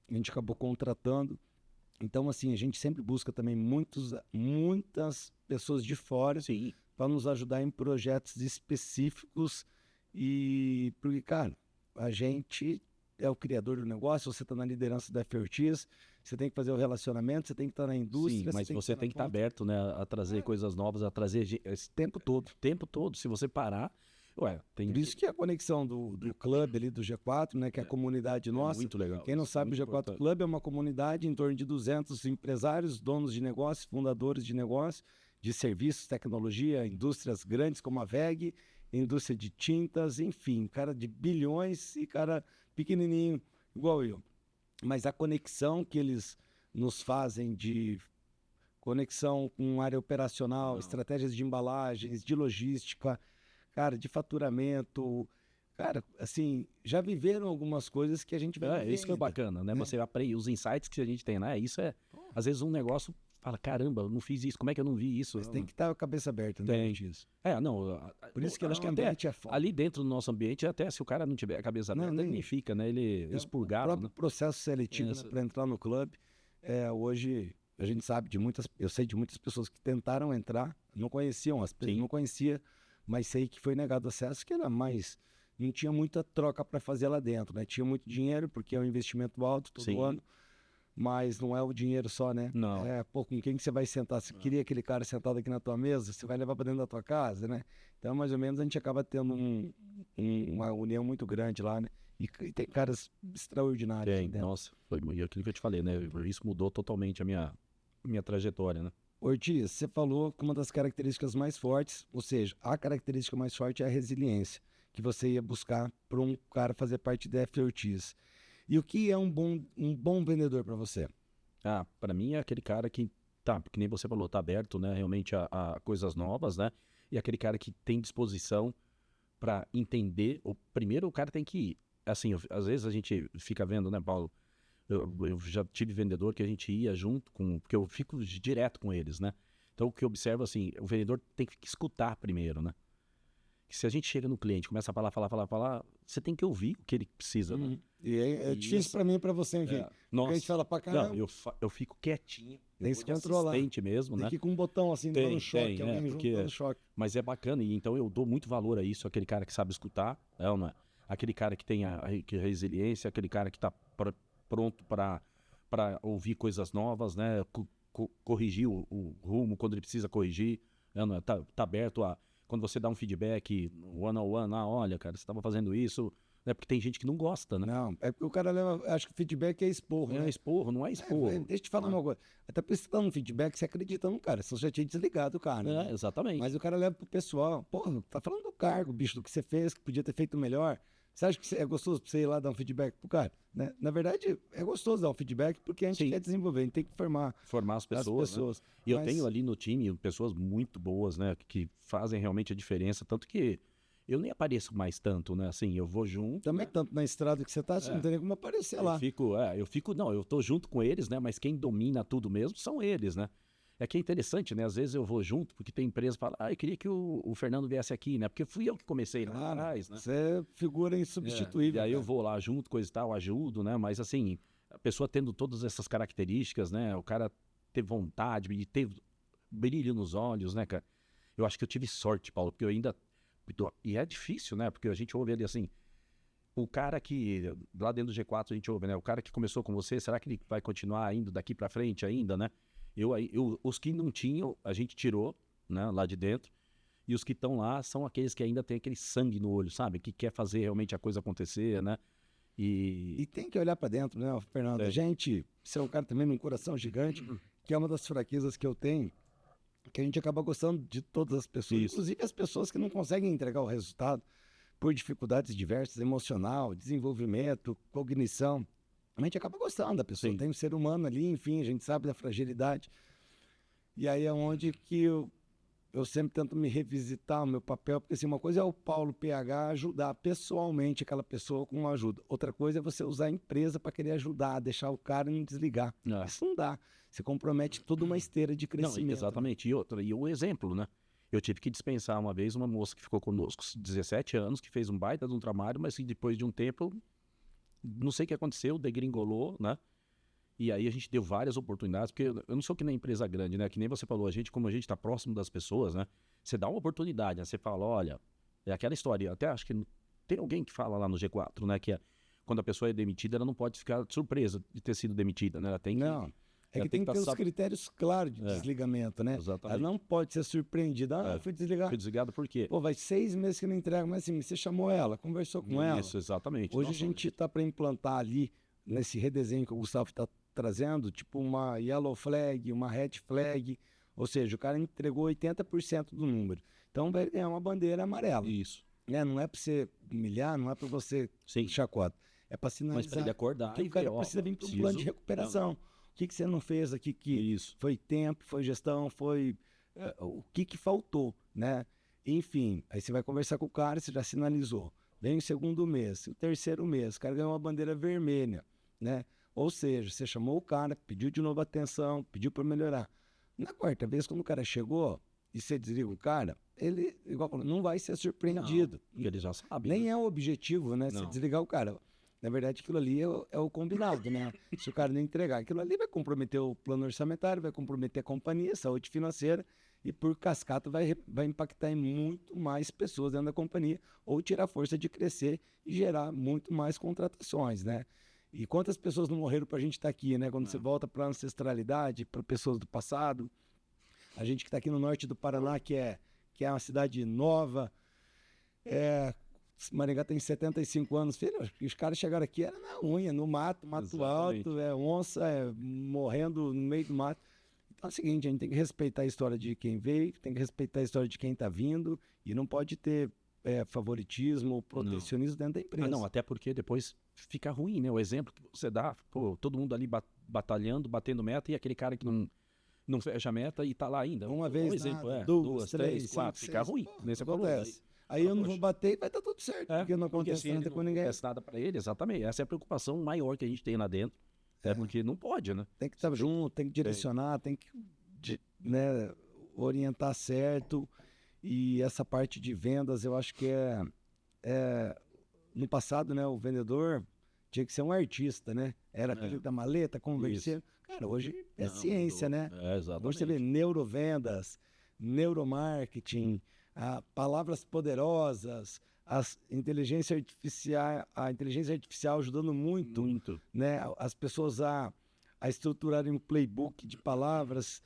a gente acabou contratando. Então, assim, a gente sempre busca também muitas pessoas de fora para nos ajudar em projetos específicos. E porque, cara, a gente é o criador do negócio, você está na liderança da Fertis, você tem que fazer o relacionamento, você tem que estar na indústria. Sim, mas você tem que estar aberto, né, a trazer coisas novas, a trazer esse tempo todo. Se você parar, Por isso que a conexão do clube ali, do G4, né, que é a comunidade nossa. Muito legal. Quem não sabe, o G4 importante. Club é uma comunidade em torno de 200 empresários, donos de negócios, fundadores de negócios, de serviços, tecnologia, indústrias grandes como a VEG, indústria de tintas, enfim, cara de bilhões e cara pequenininho, igual eu. Mas a conexão que eles nos fazem de conexão com área operacional, estratégias de embalagens, de logística, cara, de faturamento, cara, assim, já viveram algumas coisas que a gente vai viver isso que é bacana, né? Você aprende os insights que a gente tem, né? Isso às vezes um negócio fala, caramba, eu não fiz isso, como é que eu não vi isso? Mas tem que estar com a cabeça aberta, né? Tem isso. Por isso que eu acho que até ali dentro do nosso ambiente, até se o cara não tiver a cabeça aberta, ele nem fica, né? Ele é expurgado. O próprio processo seletivo, né, para entrar no clube, hoje a gente sabe eu sei de muitas pessoas que tentaram entrar, não conheciam, não conhecia, mas sei que foi negado acesso, que era mais, não tinha muita troca para fazer lá dentro, né? Tinha muito dinheiro, porque é um investimento alto todo ano, mas não é o dinheiro só, né? Não. Pô, com quem que você vai sentar? Você queria aquele cara sentado aqui na tua mesa, você vai levar para dentro da tua casa, né? Então, mais ou menos, a gente acaba tendo uma união muito grande lá, né? E tem caras extraordinários. Tem, nossa, foi aquilo que eu te falei, né? Isso mudou totalmente a minha trajetória, né? Ortiz, você falou que uma das características mais fortes, ou seja, a característica mais forte é a resiliência, que você ia buscar para um cara fazer parte da F. Ortiz. E o que é um bom vendedor para você? Para mim é aquele cara que que nem você falou, tá aberto, né, realmente a coisas novas, né? E aquele cara que tem disposição para entender. Primeiro o cara tem que, assim, às vezes a gente fica vendo, né, Paulo? Eu já tive vendedor que a gente ia junto porque eu fico direto com eles, né? Então o que eu observo, assim, o vendedor tem que escutar primeiro, né? Que se a gente chega no cliente, começa a falar, você tem que ouvir o que ele precisa, né? E é difícil para mim e para você, enfim. Nossa. Porque a gente fala pra caramba. Não, eu fico quietinho. Tem que se controlar. Mesmo, tem né? que ir com um botão assim, dando choque, alguém junto dando choque. Mas é bacana, e então eu dou muito valor a isso, aquele cara que sabe escutar, não é? Aquele cara que tem a resiliência, aquele cara que está pronto para ouvir coisas novas, né? Corrigir o rumo quando ele precisa corrigir, não é? Tá aberto a... Quando você dá um feedback one-on-one, olha, cara, você estava fazendo isso, né? Porque tem gente que não gosta, né? Não, é porque o cara leva, acho que o feedback é esporro, né? É esporro, não é esporro. Deixa eu te falar uma coisa, até porque você tá no feedback, você acredita no cara, você já tinha desligado o cara. Né? Exatamente. Mas o cara leva pro pessoal, porra, tá falando do cargo, bicho, do que você fez, que podia ter feito melhor. Você acha que é gostoso pra você ir lá dar um feedback pro cara? Né? Na verdade, é gostoso dar um feedback porque a gente quer desenvolver, a gente tem que formar as pessoas. Né? E eu tenho ali no time pessoas muito boas, né? Que fazem realmente a diferença. Tanto que eu nem apareço mais tanto, né? Assim, eu vou junto. Também tanto na estrada que você tá, você não tem nem como aparecer lá. Eu tô junto com eles, né? Mas quem domina tudo mesmo são eles, né? É que é interessante, né? Às vezes eu vou junto, porque tem empresa que fala, eu queria que o Fernando viesse aqui, né? Porque fui eu que comecei lá atrás, né? Você é figura insubstituível. E aí eu vou lá junto, coisa e tal, ajudo, né? Mas assim, a pessoa tendo todas essas características, né? O cara ter vontade, e ter brilho nos olhos, né, cara? Eu acho que eu tive sorte, Paulo, porque eu ainda... E é difícil, né? Porque a gente ouve ali assim... O cara que, lá dentro do G4 a gente ouve, né? O cara que começou com você, será que ele vai continuar indo daqui pra frente ainda, né? Os que não tinham, a gente tirou, né, lá de dentro. E os que estão lá são aqueles que ainda têm aquele sangue no olho, sabe? Que quer fazer realmente a coisa acontecer, né? E tem que olhar para dentro, né, Fernando? A gente, você é um cara também num coração gigante, que é uma das fraquezas que eu tenho, que a gente acaba gostando de todas as pessoas, inclusive as pessoas que não conseguem entregar o resultado por dificuldades diversas, emocional, desenvolvimento, cognição. A gente acaba gostando da pessoa. Tem um ser humano ali, enfim, a gente sabe da fragilidade. E aí é onde que eu sempre tento me revisitar o meu papel, porque assim, uma coisa é o Paulo PH ajudar pessoalmente aquela pessoa com uma ajuda. Outra coisa é você usar a empresa para querer ajudar, deixar o cara não desligar. Isso não dá. Você compromete toda uma esteira de crescimento. Não, exatamente. Né? E o exemplo, né? Eu tive que dispensar uma vez uma moça que ficou conosco 17 anos, que fez um baita de um trabalho, mas que depois de um tempo, não sei o que aconteceu, degringolou, né? E aí a gente deu várias oportunidades, porque eu não sou que nem empresa grande, né? Que nem você falou, como a gente está próximo das pessoas, né? Você dá uma oportunidade, né? Você fala, olha, é aquela história, até acho que tem alguém que fala lá no G4, né? Que quando a pessoa é demitida, ela não pode ficar surpresa de ter sido demitida, né? Ela tem que... Não. É que tem que ter os critérios claros de desligamento, né? Exatamente. Ela não pode ser surpreendida. Fui desligado. Foi desligado por quê? Pô, vai 6 meses que não entrega, mas assim, você chamou ela, conversou com ela. Isso, exatamente. Hoje a gente está para implantar ali, nesse redesenho que o Gustavo está trazendo, tipo uma yellow flag, uma red flag, ou seja, o cara entregou 80% do número. Então vai ganhar uma bandeira amarela. Isso. Não é para você humilhar, não é para você chacota. É para sinalizar. Mas para ele acordar. O cara precisa vir para um plano de recuperação. Não. O que você não fez aqui que foi tempo, foi gestão, foi o que faltou, né? Enfim, aí você vai conversar com o cara, você já sinalizou. Vem o segundo mês, o terceiro mês, o cara ganhou uma bandeira vermelha, né? Ou seja, você chamou o cara, pediu de novo atenção, pediu para melhorar. Na quarta vez, quando o cara chegou e você desliga o cara, ele, igual falou, não vai ser surpreendido. Não, ele já sabe. Nem é o objetivo, né? Você desligar o cara. Na verdade, aquilo ali é o combinado, né? Se o cara não entregar, aquilo ali vai comprometer o plano orçamentário, vai comprometer a companhia, a saúde financeira, e por cascata vai impactar em muito mais pessoas dentro da companhia, ou tirar a força de crescer e gerar muito mais contratações, né? E quantas pessoas não morreram pra gente estar aqui, né? Quando você volta pra ancestralidade, para pessoas do passado. A gente que está aqui no norte do Paraná, que é uma cidade nova. Maringá tem 75 anos. Filho, os caras chegaram aqui, era na unha, no mato Exatamente. alto, onça morrendo no meio do mato. Então é o seguinte, a gente tem que respeitar a história de quem veio, tem que respeitar a história de quem está vindo, e não pode ter favoritismo ou protecionismo dentro da empresa. Não, até porque depois fica ruim, né? O exemplo que você dá, pô, todo mundo ali batalhando, batendo meta, e aquele cara que não fecha a meta e tá lá ainda. Uma vez, um exemplo, duas, três, cinco, quatro, fica seis, ruim. pô, Nesse acontece. Aí eu não vou bater e vai estar tudo certo, porque não acontece nada com ninguém. Não acontece nada pra ele, exatamente. Essa é a preocupação maior que a gente tem lá dentro. Porque não pode, né? Tem que estar junto, tem que direcionar, tem que orientar certo. E essa parte de vendas, eu acho que no passado, né, o vendedor tinha que ser um artista, né? Era aquele da maleta, conversando. Cara, hoje é ciência, né? Exatamente. Hoje você vê neurovendas, neuromarketing, palavras poderosas, a inteligência artificial ajudando muito. Né? As pessoas a estruturarem um playbook de palavras,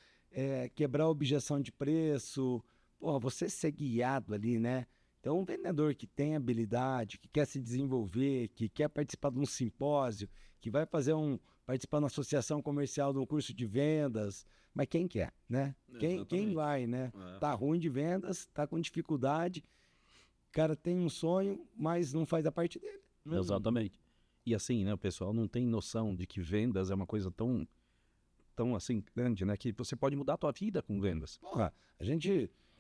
quebrar a objeção de preço. Porra, você ser guiado ali, né? Então, um vendedor que tem habilidade, que quer se desenvolver, que quer participar de um simpósio, que vai participar de uma associação comercial, de um curso de vendas, mas quem quer, né? Quem vai, né? Tá ruim de vendas, tá com dificuldade, o cara tem um sonho, mas não faz a parte dele. Exatamente. E assim, né, o pessoal não tem noção de que vendas é uma coisa tão assim, grande, né? Que você pode mudar a tua vida com vendas. Porra,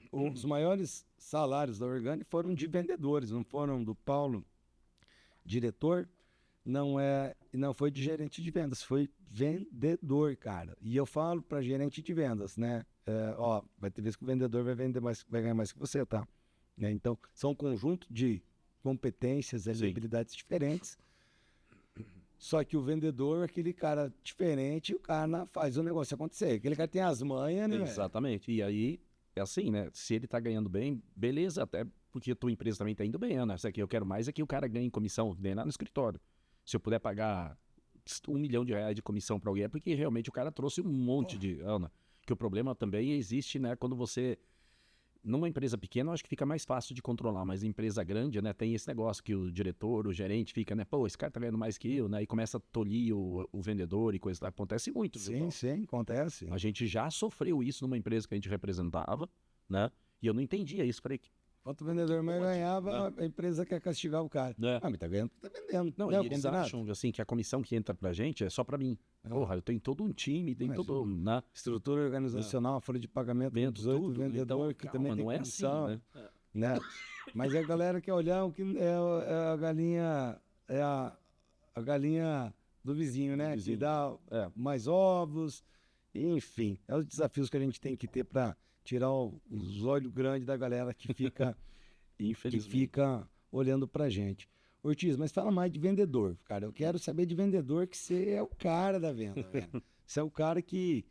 os maiores salários da Organi foram de vendedores, não foram do Paulo, diretor, não foi de gerente de vendas, foi vendedor, cara. E eu falo para gerente de vendas, né? Vai ter vezes que o vendedor vai vender mais, vai ganhar mais que você, tá? Então, são um conjunto de competências e habilidades diferentes. Só que o vendedor é aquele cara diferente, o cara faz o negócio acontecer. Aquele cara tem as manhas, né? Exatamente. E aí, é assim, né? Se ele tá ganhando bem, beleza, até porque a tua empresa também tá indo bem, né? Isso aqui eu quero mais é que o cara ganhe comissão, vem lá no escritório. Se eu puder pagar R$1 milhão de comissão para alguém, é porque realmente o cara trouxe um monte de... que o problema também existe, né? Quando você... Numa empresa pequena, eu acho que fica mais fácil de controlar, mas em empresa grande, né, tem esse negócio que o diretor, o gerente fica, né, pô, esse cara tá ganhando mais que eu, né, e começa a tolir o vendedor e coisa lá. Acontece muito. Sim, acontece. A gente já sofreu isso numa empresa que a gente representava, né, e eu não entendia isso. Falei, quanto o vendedor mais ganhava, a empresa quer castigar o cara. Mas tá ganhando, tá vendendo. Não, e eles acham, assim, que a comissão que entra pra gente é só pra mim. Porra, eu tenho todo um time, tem todo... Né? Estrutura organizacional, folha de pagamento, 18 vendedor, que também tem comissão. Assim, né? Mas a galera quer olhar o que é a galinha, a galinha do vizinho, né? Que dá mais ovos, enfim. É os desafios que a gente tem que ter para tirar os olhos grandes da galera que fica, olhando pra gente. Ortiz, mas fala mais de vendedor, cara. Eu quero saber de vendedor, que você é o cara da venda, velho. Você é o cara que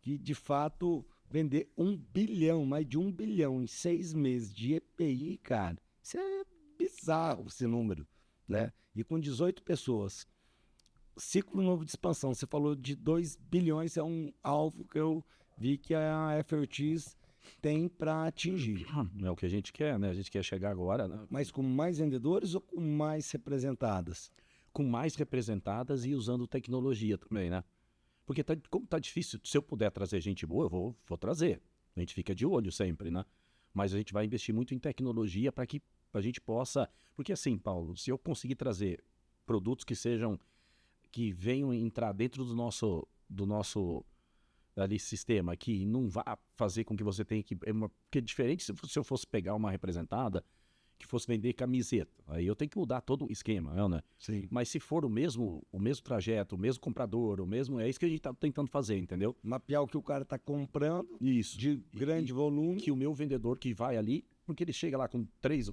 de fato vender 1 bilhão, mais de 1 bilhão em 6 meses de EPI, cara. Isso é bizarro, esse número, né? E com 18 pessoas. Ciclo novo de expansão. Você falou de 2 bilhões, é um alvo que eu vi que a F-Ortiz tem para atingir. É o que a gente quer, né? A gente quer chegar agora, né? Mas com mais vendedores ou com mais representadas? Com mais representadas e usando tecnologia também, né? Porque como tá difícil, se eu puder trazer gente boa, eu vou trazer. A gente fica de olho sempre, né? Mas a gente vai investir muito em tecnologia para que a gente possa... Porque assim, Paulo, se eu conseguir trazer produtos que venham entrar dentro do nosso ali, sistema, que não vá fazer com que você tenha que... Porque é diferente se eu fosse pegar uma representada que fosse vender camiseta. Aí eu tenho que mudar todo o esquema, né? Sim. Mas se for o mesmo trajeto, o mesmo comprador, é isso que a gente tá tentando fazer, entendeu? Mapear o que o cara tá comprando, isso, de grande volume. Que o meu vendedor que vai ali, porque ele chega lá com 3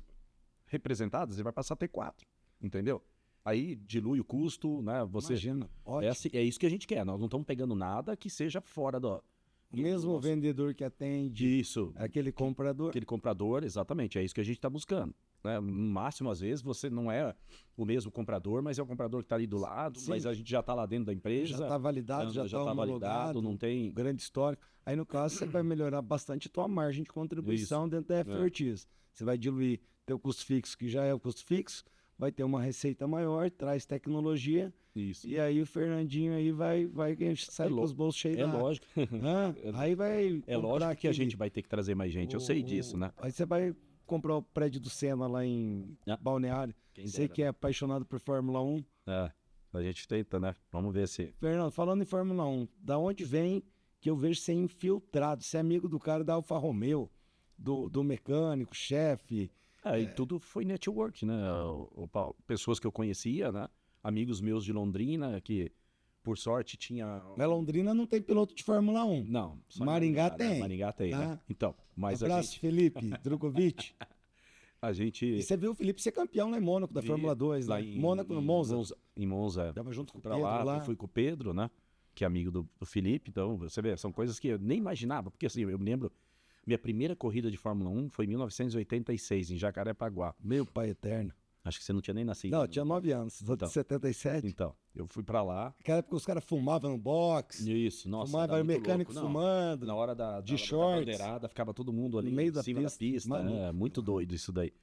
representados, ele vai passar a ter 4, entendeu? Aí dilui o custo, né? Imagina, ótimo. É isso que a gente quer, nós não estamos pegando nada que seja fora do... O mesmo vendedor que atende isso, aquele comprador. Aquele comprador, exatamente, é isso que a gente está buscando. né? No máximo, às vezes, você não é o mesmo comprador, mas é o comprador que está ali do lado, Sim. Mas a gente já está lá dentro da empresa. Já está validado, já está validado, não tem... grande histórico. Aí, no caso, você vai melhorar bastante a tua margem de contribuição dentro da F-Ortiz. Você vai diluir teu custo fixo, que já é o custo fixo, vai ter uma receita maior, traz tecnologia. Isso. E aí o Fernandinho aí vai sair com os bolsos cheios da... lógico. Aí vai É lógico que a gente vai ter que trazer mais gente, eu sei disso, né? Aí você vai comprar o prédio do Senna lá em Balneário. Você que é apaixonado por Fórmula 1. A gente tenta, né? Vamos ver se... Fernando, falando em Fórmula 1, da onde vem que eu vejo você infiltrado? Você é amigo do cara da Alfa Romeo, do mecânico, chefe... E tudo foi network, né? Pessoas que eu conhecia, né? Amigos meus de Londrina, que por sorte tinha... Mas Londrina não tem piloto de Fórmula 1. Não. Maringá tem. Né? Maringá tem, tá? né? Então, mas abraço, Felipe Drugovic. A gente... E você viu o Felipe ser campeão lá em Mônaco, da Fórmula 2. Lá em Mônaco, no Monza. Em Monza. Tava junto com o Pedro lá. Eu fui com o Pedro, né? Que é amigo do Felipe. Então, você vê, são coisas que eu nem imaginava. Porque assim, eu me lembro... Minha primeira corrida de Fórmula 1 foi em 1986, em Jacarepaguá. Meu pai eterno. Acho que você não tinha nem nascido. Não, eu tinha 9 anos. Sou de 77. Então, eu fui pra lá. Naquela época os caras fumavam no box. Isso, nossa. Fumava, o mecânico fumando. Na hora de shorts. Da bandeirada, ficava todo mundo ali no meio em cima da pista. Muito doido isso daí.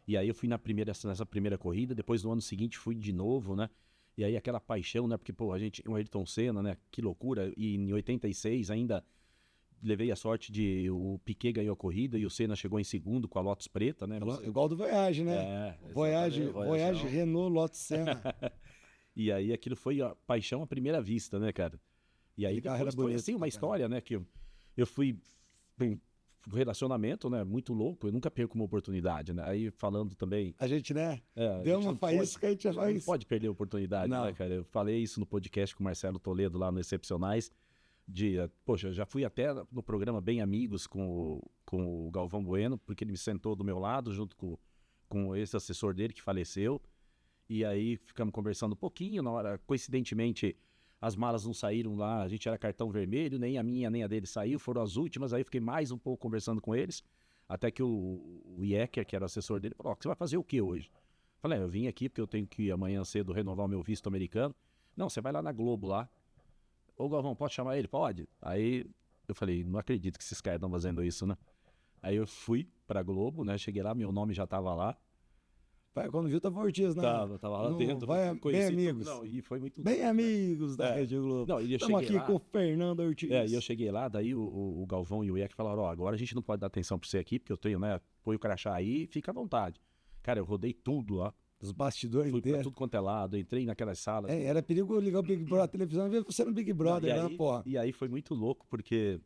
E aí eu fui nessa primeira corrida, depois no ano seguinte fui de novo, né? E aí aquela paixão, né? Porque, pô, o Ayrton Senna, né? Que loucura. E em 86 ainda... Levei a sorte de o Piquet ganhou a corrida e o Senna chegou em segundo com a Lotus preta, né? Igual do Voyage, né? Voyage Renault Lotus Senna. E aí aquilo foi a paixão à primeira vista, né, cara? E aí depois foi assim uma história, né? Que eu fui um relacionamento, né? Muito louco. Eu nunca perco uma oportunidade, né? Aí falando também... A gente, né? Deu uma faísca que a gente já faz. Não pode perder a oportunidade, né, cara? Eu falei isso no podcast com o Marcelo Toledo lá no Excepcionais. Poxa, eu já fui até no programa Bem Amigos com o Galvão Bueno, porque ele me sentou do meu lado junto com esse assessor dele que faleceu. E aí ficamos conversando um pouquinho. Na hora, coincidentemente, as malas não saíram lá, a gente era cartão vermelho, nem a minha nem a dele saiu, foram as últimas. Aí fiquei mais um pouco conversando com eles, até que o Iecker, que era o assessor dele, falou: você vai fazer o que hoje? Falei: eu vim aqui porque eu tenho que ir amanhã cedo renovar o meu visto americano. Não, você vai lá na Globo lá. Ô Galvão, pode chamar ele? Pode. Aí eu falei: não acredito que esses caras estão fazendo isso, né? Aí eu fui pra Globo, né? Cheguei lá, meu nome já tava lá. Quando viu, tava Ortiz, né? Tava lá dentro. Bem amigos. Não, e foi muito... Bem amigos da Rede Globo. Estamos aqui com o Fernando Ortiz. E eu cheguei lá, daí o Galvão e o Ieck falaram: agora a gente não pode dar atenção pra você aqui, porque eu tenho, né? Põe o crachá aí e fica à vontade. Cara, eu rodei tudo lá. Os bastidores inteiros. Fui pra tudo quanto é lado, entrei naquelas salas. Era perigo ligar o Big Brother, a televisão, e ver você no Big Brother, né, porra? E aí foi muito louco, porque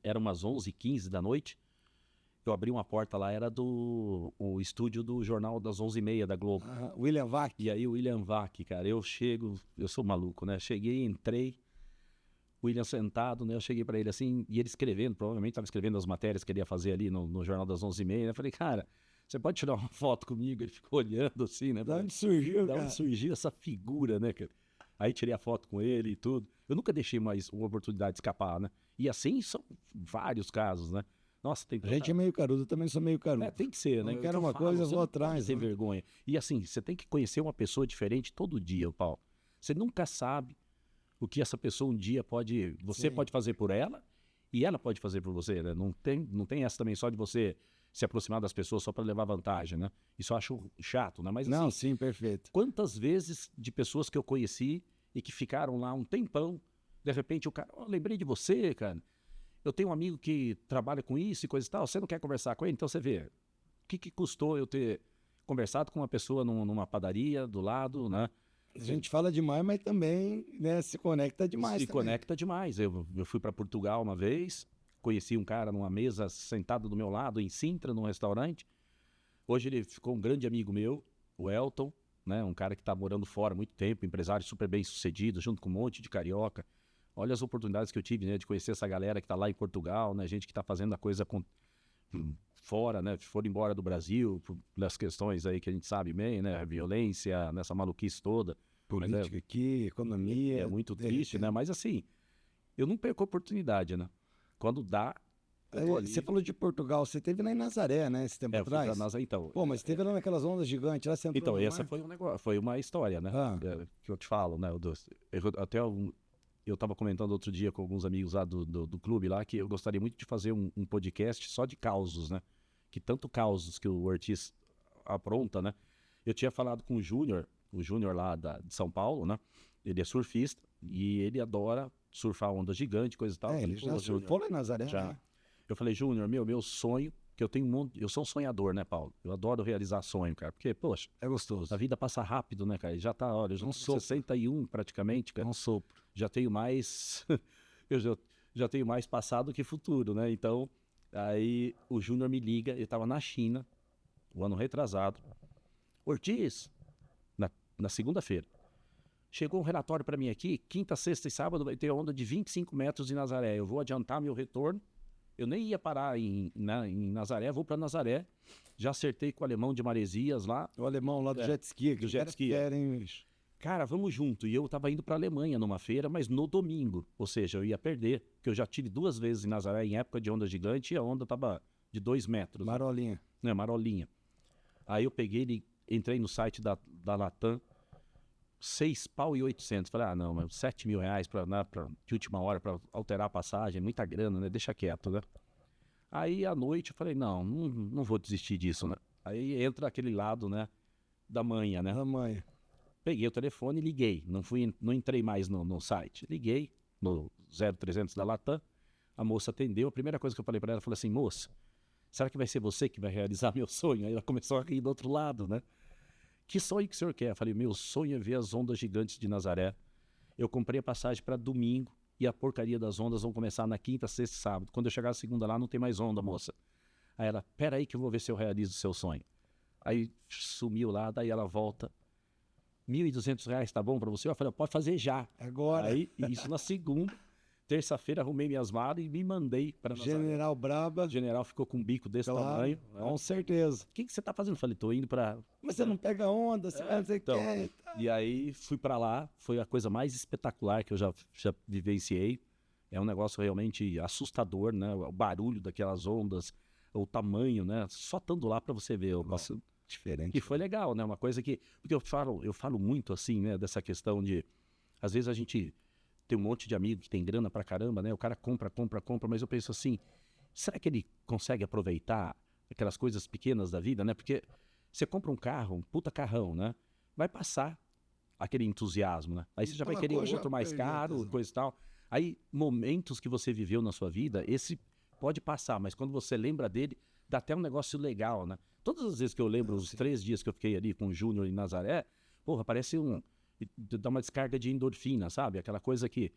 eram umas 11h15 da noite, eu abri uma porta lá, era o estúdio do Jornal das 11h30 da Globo. William Vac. E aí o William Vac, cara, eu sou maluco, né? Cheguei, entrei, o William sentado, né? Eu cheguei pra ele assim, e ele escrevendo, provavelmente estava escrevendo as matérias que ele ia fazer ali no Jornal das 11h30, né? Eu falei: cara, você pode tirar uma foto comigo? Ele ficou olhando assim, né? Da onde surgiu, cara? Da onde surgiu essa figura, né, cara? Aí tirei a foto com ele e tudo. Eu nunca deixei mais uma oportunidade de escapar, né? E assim são vários casos, né? Nossa, tem... A gente é meio carudo, eu também sou meio carudo. Tem que ser, né? Eu quero uma coisa, eu vou atrás. Sem vergonha. E assim, você tem que conhecer uma pessoa diferente todo dia, Paulo. Você nunca sabe o que essa pessoa um dia pode... Você pode fazer por ela e ela pode fazer por você, né? Não tem essa também só de você se aproximar das pessoas só para levar vantagem, né? Isso eu acho chato, né? Mas assim, não, sim, perfeito. Quantas vezes de pessoas que eu conheci e que ficaram lá um tempão, de repente o cara: lembrei de você, cara. Eu tenho um amigo que trabalha com isso e coisa e tal, você não quer conversar com ele? Então você vê, o que custou eu ter conversado com uma pessoa numa padaria do lado, né? A gente fala demais, mas também, né, se conecta demais. Conecta demais. Eu fui para Portugal uma vez, conheci um cara numa mesa sentado do meu lado, em Sintra, num restaurante. Hoje ele ficou um grande amigo meu, o Elton, né? Um cara que está morando fora há muito tempo, empresário super bem sucedido, junto com um monte de carioca. Olha as oportunidades que eu tive, né? De conhecer essa galera que está lá em Portugal, né? Gente que está fazendo a coisa fora, né? Foram embora do Brasil, pelas questões aí que a gente sabe bem, né? A violência, nessa maluquice toda. Política aqui, economia. É muito triste, né? Mas assim, eu não perco a oportunidade, né? Quando dá, Você falou de Portugal, você teve lá em Nazaré, né, esse tempo atrás? Eu fui pra Nazaré, então. Pô, mas teve lá naquelas ondas gigantes, lá você entrou Então, no essa mar? foi um negócio, foi uma história, né? Que eu te falo, né? Eu tava comentando outro dia com alguns amigos lá do clube lá, que eu gostaria muito de fazer um podcast só de causos, né? Que tanto causos que o Ortiz apronta, né? Eu tinha falado com o Júnior lá de São Paulo, né? Ele é surfista e ele adora surfar onda gigante, coisa e tal. Ele já surfou lá em Nazaré, já. né? Eu falei, Júnior, meu sonho, que eu tenho eu sou um sonhador, né, Paulo? Eu adoro realizar sonho, cara, porque, poxa, é gostoso. A vida passa rápido, né, cara? Já tá, olha, eu já tô com 61 praticamente, cara. Um sopro. Já tenho mais, já tenho mais passado que futuro, né? Então, aí o Júnior me liga, ele tava na China, o ano retrasado. Ortiz, na segunda-feira, chegou um relatório para mim aqui, quinta, sexta e sábado vai ter onda de 25 metros em Nazaré. Eu vou adiantar meu retorno. Eu nem ia parar em Nazaré, vou para Nazaré. Já acertei com o alemão de Maresias lá. O alemão lá do jet ski. Do jet ski. Cara, vamos junto. E eu tava indo para Alemanha numa feira, mas no domingo. Ou seja, eu ia perder, porque eu já tive 2 vezes em Nazaré em época de onda gigante e a onda tava de 2 metros. Marolinha. Né, marolinha. Aí eu peguei, entrei no site da Latam, 6.800. Falei, não, mas 7 mil reais de última hora para alterar a passagem, muita grana, né? Deixa quieto, né? Aí à noite eu falei, não vou desistir disso, né? Aí entra aquele lado, né? Da manha, né? Da manha. Peguei o telefone e liguei. Não entrei mais no site. Liguei no 0300 da Latam. A moça atendeu. A primeira coisa que eu falei para ela, eu falei assim, moça, será que vai ser você que vai realizar meu sonho? Aí ela começou a rir do outro lado, né? Que sonho que o senhor quer? Eu falei, meu sonho é ver as ondas gigantes de Nazaré. Eu comprei a passagem para domingo e a porcaria das ondas vão começar na quinta, sexta e sábado. Quando eu chegar na segunda lá, não tem mais onda, moça. Aí ela, peraí que eu vou ver se eu realizo o seu sonho. Aí sumiu lá, daí ela volta. R$1.200, tá bom para você? Eu falei, pode fazer já. Agora. Aí, isso na segunda. Terça-feira arrumei minhas malas e me mandei para Nazaré. General Braba. O general ficou com um bico desse tamanho. Né? Com certeza. O que você tá fazendo? Eu falei, tô indo para... Mas você não pega onda, você então, quer... E aí fui para lá, foi a coisa mais espetacular que eu já vivenciei. É um negócio realmente assustador, né? O barulho daquelas ondas, o tamanho, né? Só estando lá para você ver. Nossa, diferente. E foi legal, né? Uma coisa que... Porque eu falo muito assim, né? Dessa questão de... Às vezes a gente... Tem um monte de amigo que tem grana pra caramba, né? O cara compra, mas eu penso assim, será que ele consegue aproveitar aquelas coisas pequenas da vida, né? Porque você compra um carro, um puta carrão, né? Vai passar aquele entusiasmo, né? Aí você já vai querer outro mais caro, coisa e tal. Aí, momentos que você viveu na sua vida, esse pode passar, mas quando você lembra dele, dá até um negócio legal, né? Todas as vezes que eu lembro, os 3 dias que eu fiquei ali com o Júnior em Nazaré, porra, parece dá uma descarga de endorfina, sabe? Aquela coisa que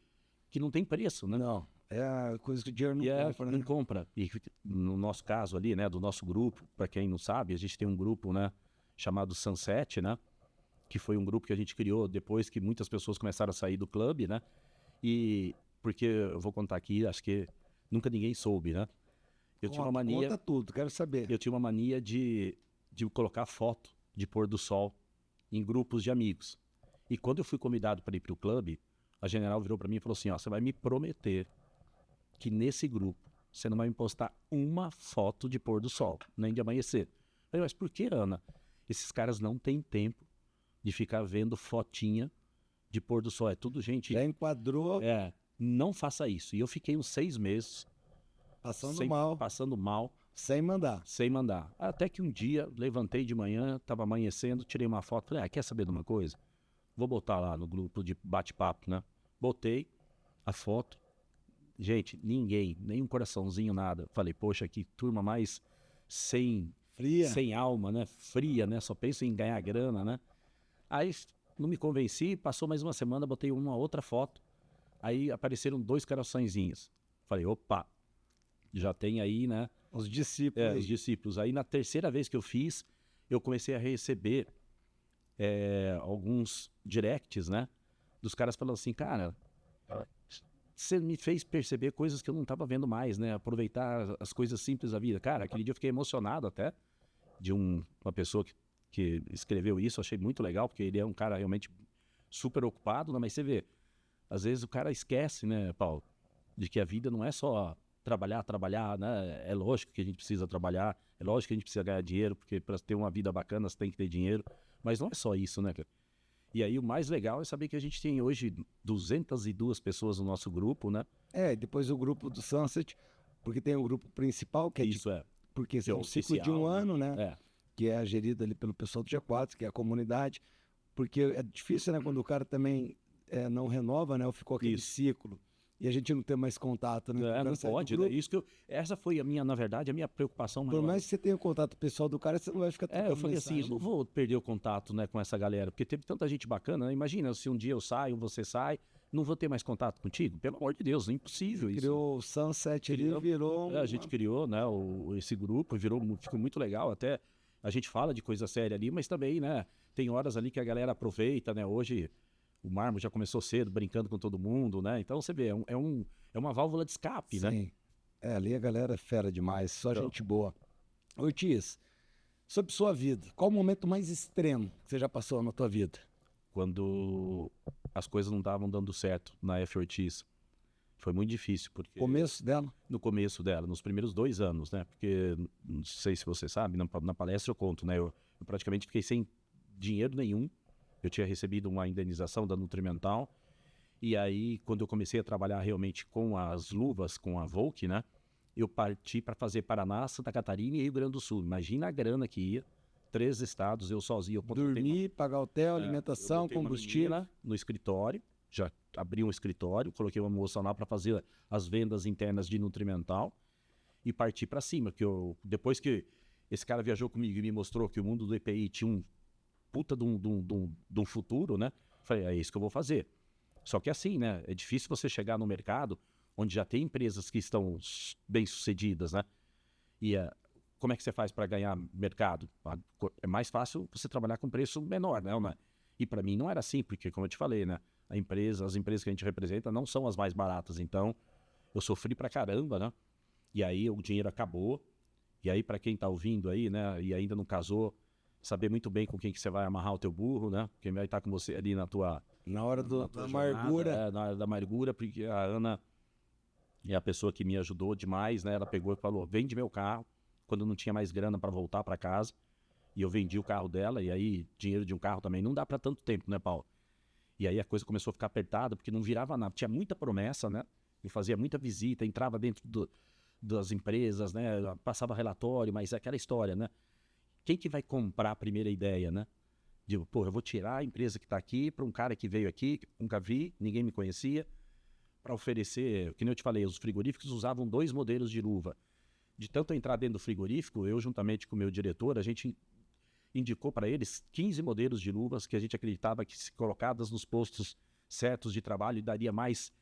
não tem preço, né? Não, é a coisa que o dinheiro não compra, né? Não compra. E no nosso caso ali, né, do nosso grupo, para quem não sabe, a gente tem um grupo, né, chamado Sunset, né? Que foi um grupo que a gente criou depois que muitas pessoas começaram a sair do clube, né? E porque eu vou contar aqui, acho que nunca ninguém soube, né? Eu tinha uma mania... Conta tudo, quero saber. Eu tinha uma mania de colocar foto de pôr do sol em grupos de amigos. E quando eu fui convidado para ir para o clube, a general virou para mim e falou assim, ó, você vai me prometer que nesse grupo você não vai me postar uma foto de pôr do sol, nem de amanhecer. Eu falei, mas por que, Ana? Esses caras não têm tempo de ficar vendo fotinha de pôr do sol. É tudo gente... Já enquadrou. Não faça isso. E eu fiquei uns 6 meses... Passando mal. Sem mandar. Até que um dia, levantei de manhã, estava amanhecendo, tirei uma foto, falei, quer saber de uma coisa? Vou botar lá no grupo de bate-papo, né? Botei a foto. Gente, ninguém, nem um coraçãozinho, nada. Falei, poxa, que turma mais sem alma, né? Fria, né? Só penso em ganhar grana, né? Aí não me convenci, passou mais uma semana, botei uma outra foto. Aí apareceram 2 coraçõezinhos. Falei, opa, já tem aí, né? Os discípulos. Os discípulos. Aí na terceira vez que eu fiz, eu comecei a receber alguns directs, né? Dos caras falando assim, cara, você me fez perceber coisas que eu não estava vendo mais, né? Aproveitar as coisas simples da vida. Cara, aquele dia eu fiquei emocionado até de uma pessoa que escreveu isso, achei muito legal, porque ele é um cara realmente super ocupado, né? Mas você vê, às vezes o cara esquece, né, Paulo, de que a vida não é só trabalhar, né? É lógico que a gente precisa trabalhar, é lógico que a gente precisa ganhar dinheiro, porque para ter uma vida bacana você tem que ter dinheiro, mas não é só isso, né, cara? E aí o mais legal é saber que a gente tem hoje 202 pessoas no nosso grupo, né? Depois o grupo do Sunset, porque tem o grupo principal, que é Isso porque que é é um ciclo de um ano, né? Que é gerido ali pelo pessoal do G4, que é a comunidade, porque é difícil, né, quando o cara também não renova, né, ou ficou aquele ciclo, e a gente não tem mais contato, né? Não pode, né? Essa foi na verdade, a minha preocupação maior. Por mais que você tenha o contato pessoal do cara, você não vai ficar eu falei assim, eu não vou perder o contato, né, com essa galera, porque teve tanta gente bacana, né? Imagina, se um dia eu saio, você sai, não vou ter mais contato contigo? Pelo amor de Deus, é impossível isso. Criou o Sunset ali, virou... A gente criou, né, esse grupo, ficou muito legal, até a gente fala de coisa séria ali, mas também, né, tem horas ali que a galera aproveita, né? Hoje o Marmo já começou cedo, brincando com todo mundo, né? Então você vê, é uma válvula de escape, né? Sim. Ali a galera é fera demais, só gente boa. Ortiz, sobre sua vida, qual o momento mais extremo que você já passou na tua vida? Quando as coisas não estavam dando certo na F. Ortiz. Foi muito difícil, porque... Começo dela? No começo dela, nos primeiros 2 anos, né? Porque, não sei se você sabe, na palestra eu conto, né? Eu praticamente fiquei sem dinheiro nenhum. Eu tinha recebido uma indenização da Nutrimental. E aí, quando eu comecei a trabalhar realmente com as luvas, com a Volk, né? Eu parti para fazer Paraná, Santa Catarina e Rio Grande do Sul. Imagina a grana que ia. 3 estados, eu sozinho. Dormir, pagar hotel, alimentação, combustível. No escritório, já abri um escritório, coloquei uma moça lá para fazer as vendas internas de Nutrimental e parti para cima. Depois que esse cara viajou comigo e me mostrou que o mundo do EPI tinha um puta de um futuro, né? Falei, é isso que eu vou fazer. Só que assim, né? É difícil você chegar no mercado onde já tem empresas que estão bem-sucedidas, né? E como é que você faz para ganhar mercado? É mais fácil você trabalhar com preço menor, né? E para mim não era assim, porque como eu te falei, né? As empresas que a gente representa não são as mais baratas, então eu sofri pra caramba, né? E aí o dinheiro acabou. E aí para quem tá ouvindo aí, né? E ainda não casou, saber muito bem com quem que você vai amarrar o teu burro, né? Quem vai estar com você ali na hora da amargura. Na hora da amargura, porque a Ana é a pessoa que me ajudou demais, né? Ela pegou e falou, vende meu carro, quando não tinha mais grana para voltar para casa. E eu vendi o carro dela, e aí dinheiro de um carro também não dá para tanto tempo, né, Paulo? E aí a coisa começou a ficar apertada, porque não virava nada. Tinha muita promessa, né? Eu fazia muita visita, entrava dentro das empresas, né? Passava relatório, mas é aquela história, né? Quem que vai comprar a primeira ideia, né? Digo, eu vou tirar a empresa que está aqui para um cara que veio aqui, que nunca vi, ninguém me conhecia, para oferecer, que nem eu te falei, os frigoríficos usavam 2 modelos de luva. De tanto entrar dentro do frigorífico, eu juntamente com o meu diretor, a gente indicou para eles 15 modelos de luvas que a gente acreditava que, se colocadas nos postos certos de trabalho, daria mais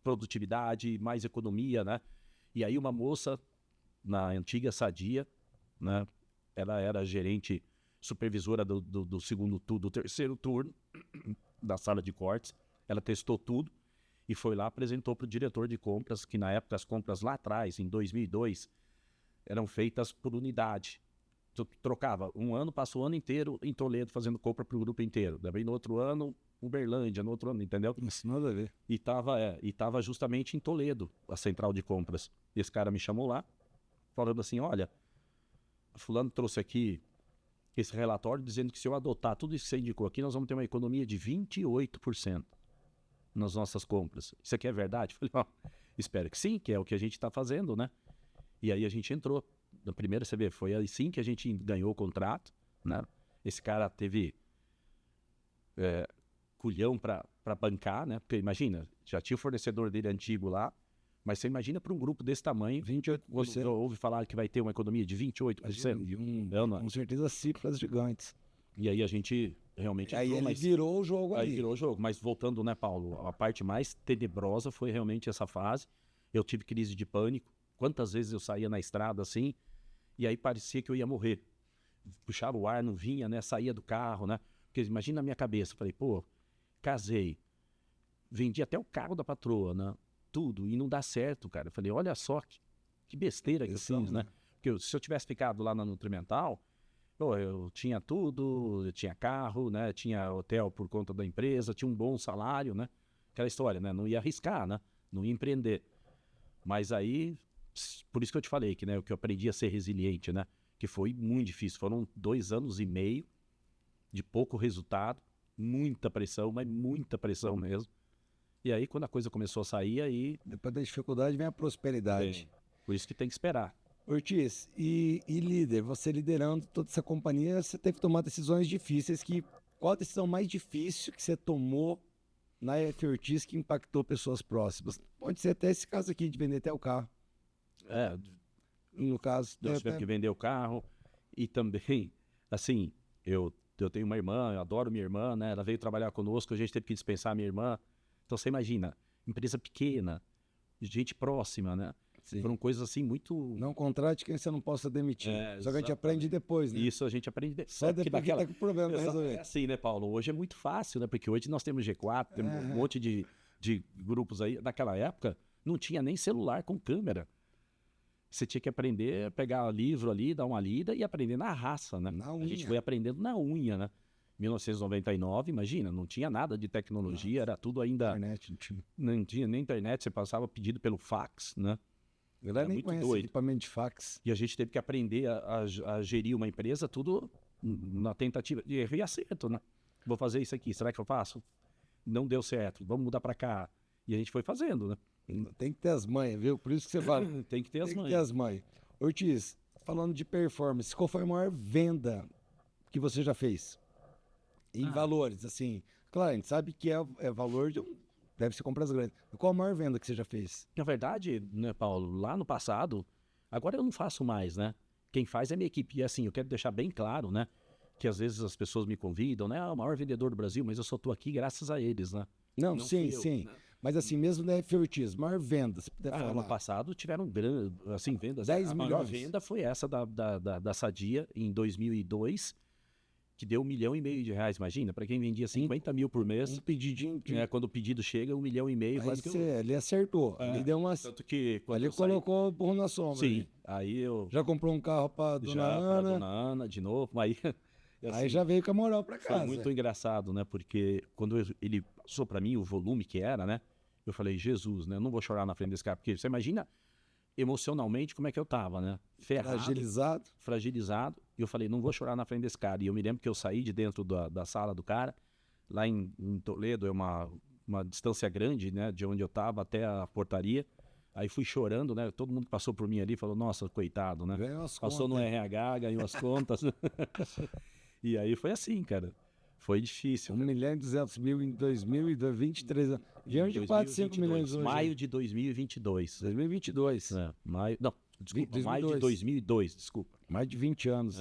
produtividade, mais economia, né? E aí uma moça, na antiga Sadia, né? Ela era gerente supervisora do segundo turno, do terceiro turno da sala de cortes. Ela testou tudo e foi lá, apresentou para o diretor de compras, que na época as compras lá atrás, em 2002, eram feitas por unidade. Trocava, um ano, passa o ano inteiro em Toledo fazendo compra para o grupo inteiro. Daí no outro ano, Uberlândia, no outro ano, entendeu? Isso nada a ver. E tava justamente em Toledo, a central de compras. E esse cara me chamou lá, falando assim, olha, fulano trouxe aqui esse relatório dizendo que se eu adotar tudo isso que você indicou aqui, nós vamos ter uma economia de 28% nas nossas compras. Isso aqui é verdade? Eu falei, espero que sim, que é o que a gente está fazendo, né? E aí a gente entrou. Na primeira, você vê, foi assim que a gente ganhou o contrato, né? Esse cara teve culhão para bancar, né? Porque imagina, já tinha o fornecedor dele antigo lá, mas você imagina para um grupo desse tamanho, 28%. Você ouve falar que vai ter uma economia de 28%. Com certeza cifras gigantes. E aí a gente realmente... Aí virou o jogo ali. Aí virou o jogo, mas voltando, né, Paulo? A parte mais tenebrosa foi realmente essa fase. Eu tive crise de pânico. Quantas vezes eu saía na estrada assim, e aí parecia que eu ia morrer. Puxava o ar, não vinha, né? Saía do carro, né? Porque imagina a minha cabeça. Falei, casei. Vendi até o carro da patroa, né? Tudo. E não dá certo, cara. Falei, olha só que besteira que eu fiz, né? Porque se eu tivesse ficado lá na Nutrimental, eu tinha tudo, eu tinha carro, né? Tinha hotel por conta da empresa, tinha um bom salário, né? Aquela história, né? Não ia arriscar, né? Não ia empreender. Mas aí Por isso que eu te falei que, né, o que eu aprendi a ser resiliente, né? Que foi muito difícil. Foram 2 anos e meio de pouco resultado, muita pressão, mas muita pressão mesmo. E aí, quando a coisa começou a sair, aí... Depois da dificuldade vem a prosperidade. Por isso que tem que esperar. Ortiz, e líder, você liderando toda essa companhia, você teve que tomar decisões difíceis. Qual a decisão mais difícil que você tomou na F Ortiz que impactou pessoas próximas? Pode ser até esse caso aqui de vender até o carro. No caso... Nós tivemos que vender o carro. E também, assim, eu tenho uma irmã, eu adoro minha irmã, né? Ela veio trabalhar conosco, a gente teve que dispensar a minha irmã. Então você imagina, empresa pequena, gente próxima, né? Sim. Foram coisas assim muito... Não contrate quem você não possa demitir. Só que a gente aprende depois, né? Isso a gente aprende depois. Só depois que tá com o problema pra resolver. É assim, né, Paulo? Hoje é muito fácil, né? Porque hoje nós temos G4, temos um monte de grupos aí. Naquela época, não tinha nem celular com câmera. Você tinha que aprender, pegar o livro ali, dar uma lida e aprender na raça, né? Na unha. A gente foi aprendendo na unha, né? 1999, imagina, não tinha nada de tecnologia, era tudo ainda... Internet, não tinha nem internet, você passava pedido pelo fax, né? A galera nem conhece doido. Equipamento de fax. E a gente teve que aprender a gerir uma empresa, tudo na tentativa de erro e acerto, né? Vou fazer isso aqui, será que eu faço? Não deu certo, vamos mudar para cá. E a gente foi fazendo, né? Tem que ter as manhas, viu? Por isso que você fala. Tem que ter as manhas. Tem que ter as manhas. Ortiz, falando de performance, qual foi a maior venda que você já fez? Em valores, assim. Claro, a gente sabe que é valor de um... Deve ser compras grandes. Qual a maior venda que você já fez? Na verdade, né, Paulo, lá no passado, agora eu não faço mais, né? Quem faz é a minha equipe. E assim, eu quero deixar bem claro, né? Que às vezes as pessoas me convidam, né? O maior vendedor do Brasil, mas eu só tô aqui graças a eles, né? Não sim. Né? Mas assim, mesmo da F Ortiz, maior venda, se puder falar. No passado tiveram assim, vendas. 10 a milhões. maior venda foi essa da Sadia, em 2002, que deu R$1,5 milhão, imagina, para quem vendia 50 mil por mês. Um pedidinho. Quando o pedido chega, R$1,5 milhão. Ele acertou. Ele deu uma... Tanto que ele colocou o burro na sombra. Sim, ali. aí eu... Já comprou um carro para dona Ana. Dona Ana, de novo, aí... Assim, aí já veio com a moral para casa. Foi muito engraçado, né? Porque quando ele passou para mim o volume que era, né? Eu falei, Jesus, né? Eu não vou chorar na frente desse cara, porque você imagina emocionalmente como é que eu tava, né? Ferrado. Fragilizado. E eu falei, não vou chorar na frente desse cara. E eu me lembro que eu saí de dentro da sala do cara, lá em Toledo, é uma distância grande, né? De onde eu tava até a portaria. Aí fui chorando, né? Todo mundo que passou por mim ali falou, nossa, coitado, né? Passou no RH, ganhou as contas. E aí foi assim, cara. Foi difícil. 1.200.000 em 2023. Diante de 4, 5 milhões hoje. Maio de 2022. 2022. Maio... Não, desculpa, 2002. maio de 2002, desculpa. Mais de 20 anos.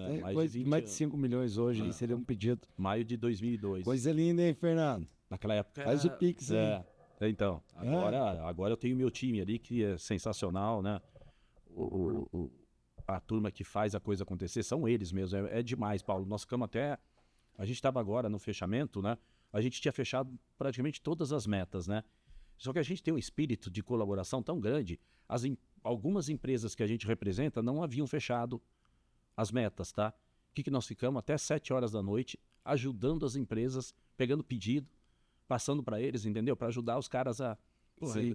Mais de 5 milhões hoje, aí seria um pedido. Maio de 2002. Coisa linda, hein, Fernando? Naquela época... Faz o Pix, hein? Então, agora eu tenho meu time ali, que é sensacional, né? A turma que faz a coisa acontecer são eles mesmo. É demais, Paulo. Nós ficamos até... A gente estava agora no fechamento, né? A gente tinha fechado praticamente todas as metas, né? Só que a gente tem um espírito de colaboração tão grande. Algumas empresas que a gente representa não haviam fechado as metas, tá? O que nós ficamos até 7 horas da noite ajudando as empresas, pegando pedido, passando para eles, entendeu? Para ajudar os caras a...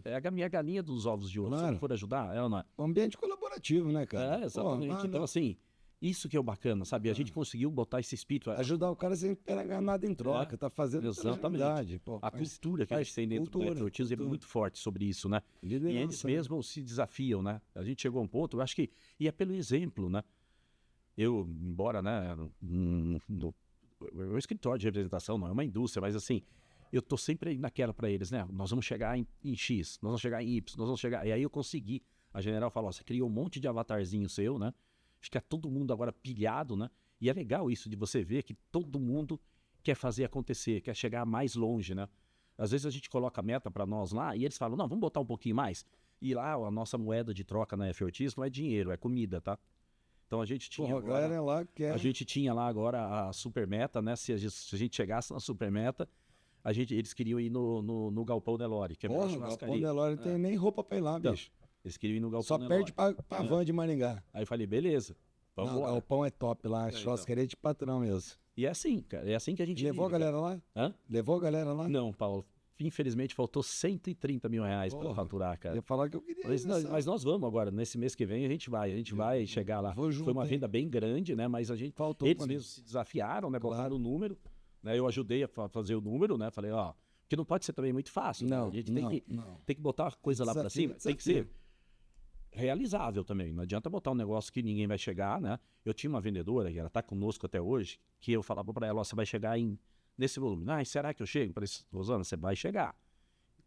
é a minha galinha dos ovos de ouro. Claro. Se não for ajudar, ela não é. Um ambiente colaborativo, né, cara? Exatamente. Então, assim... Isso que é o bacana, sabe? A gente conseguiu botar esse espírito. Ajudar o cara sem pegar nada em troca, tá fazendo exatamente. A cultura que a gente tem dentro do F Ortiz é muito forte sobre isso, né? Liderança, e eles mesmos se desafiam, né? A gente chegou a um ponto, eu acho que... E é pelo exemplo, né? Eu, embora, né? O escritório de representação não é uma indústria, mas assim... Eu tô sempre naquela para eles, né? Nós vamos chegar em X, nós vamos chegar em Y, nós vamos chegar... E aí eu consegui. A general falou, você criou um monte de avatarzinho seu, né? Fica todo mundo agora pilhado, né? E é legal isso de você ver que todo mundo quer fazer acontecer, quer chegar mais longe, né? Às vezes a gente coloca a meta para nós lá e eles falam, não, vamos botar um pouquinho mais. E lá a nossa moeda de troca na F Ortiz não é dinheiro, é comida, tá? Então a gente tinha a gente tinha lá agora a super meta, né? Se a gente chegasse na super meta, eles queriam ir no Galpão Nelore, que é o Galpão Nelore não tem nem roupa para ir lá, bicho. Eles queriam ir no Galpão Só perde pra van de Maringá. Aí eu falei, beleza, vamos embora. O Galpão é top lá, churrascaria de patrão mesmo. E é assim, cara, é assim que a gente levou vive, a galera lá? Hã? Levou a galera lá? Não, Paulo, infelizmente faltou 130 mil reais para faturar, cara. Eu ia falar que eu queria. Mas nós vamos agora, nesse mês que vem a gente vai chegar lá. Foi uma venda bem grande, né? Mas eles mesmos se desafiaram, né? Botaram o número, né? Eu ajudei a fazer o número, né? Falei, ó, porque não pode ser também muito fácil. Não, né? A gente tem que botar a coisa lá para cima, tem que ser realizável também. Não adianta botar um negócio que ninguém vai chegar, né? Eu tinha uma vendedora, que ela tá conosco até hoje, que eu falava para ela, ó, você vai chegar nesse volume. Ah, será que eu chego? Eu falei, Rosana, você vai chegar.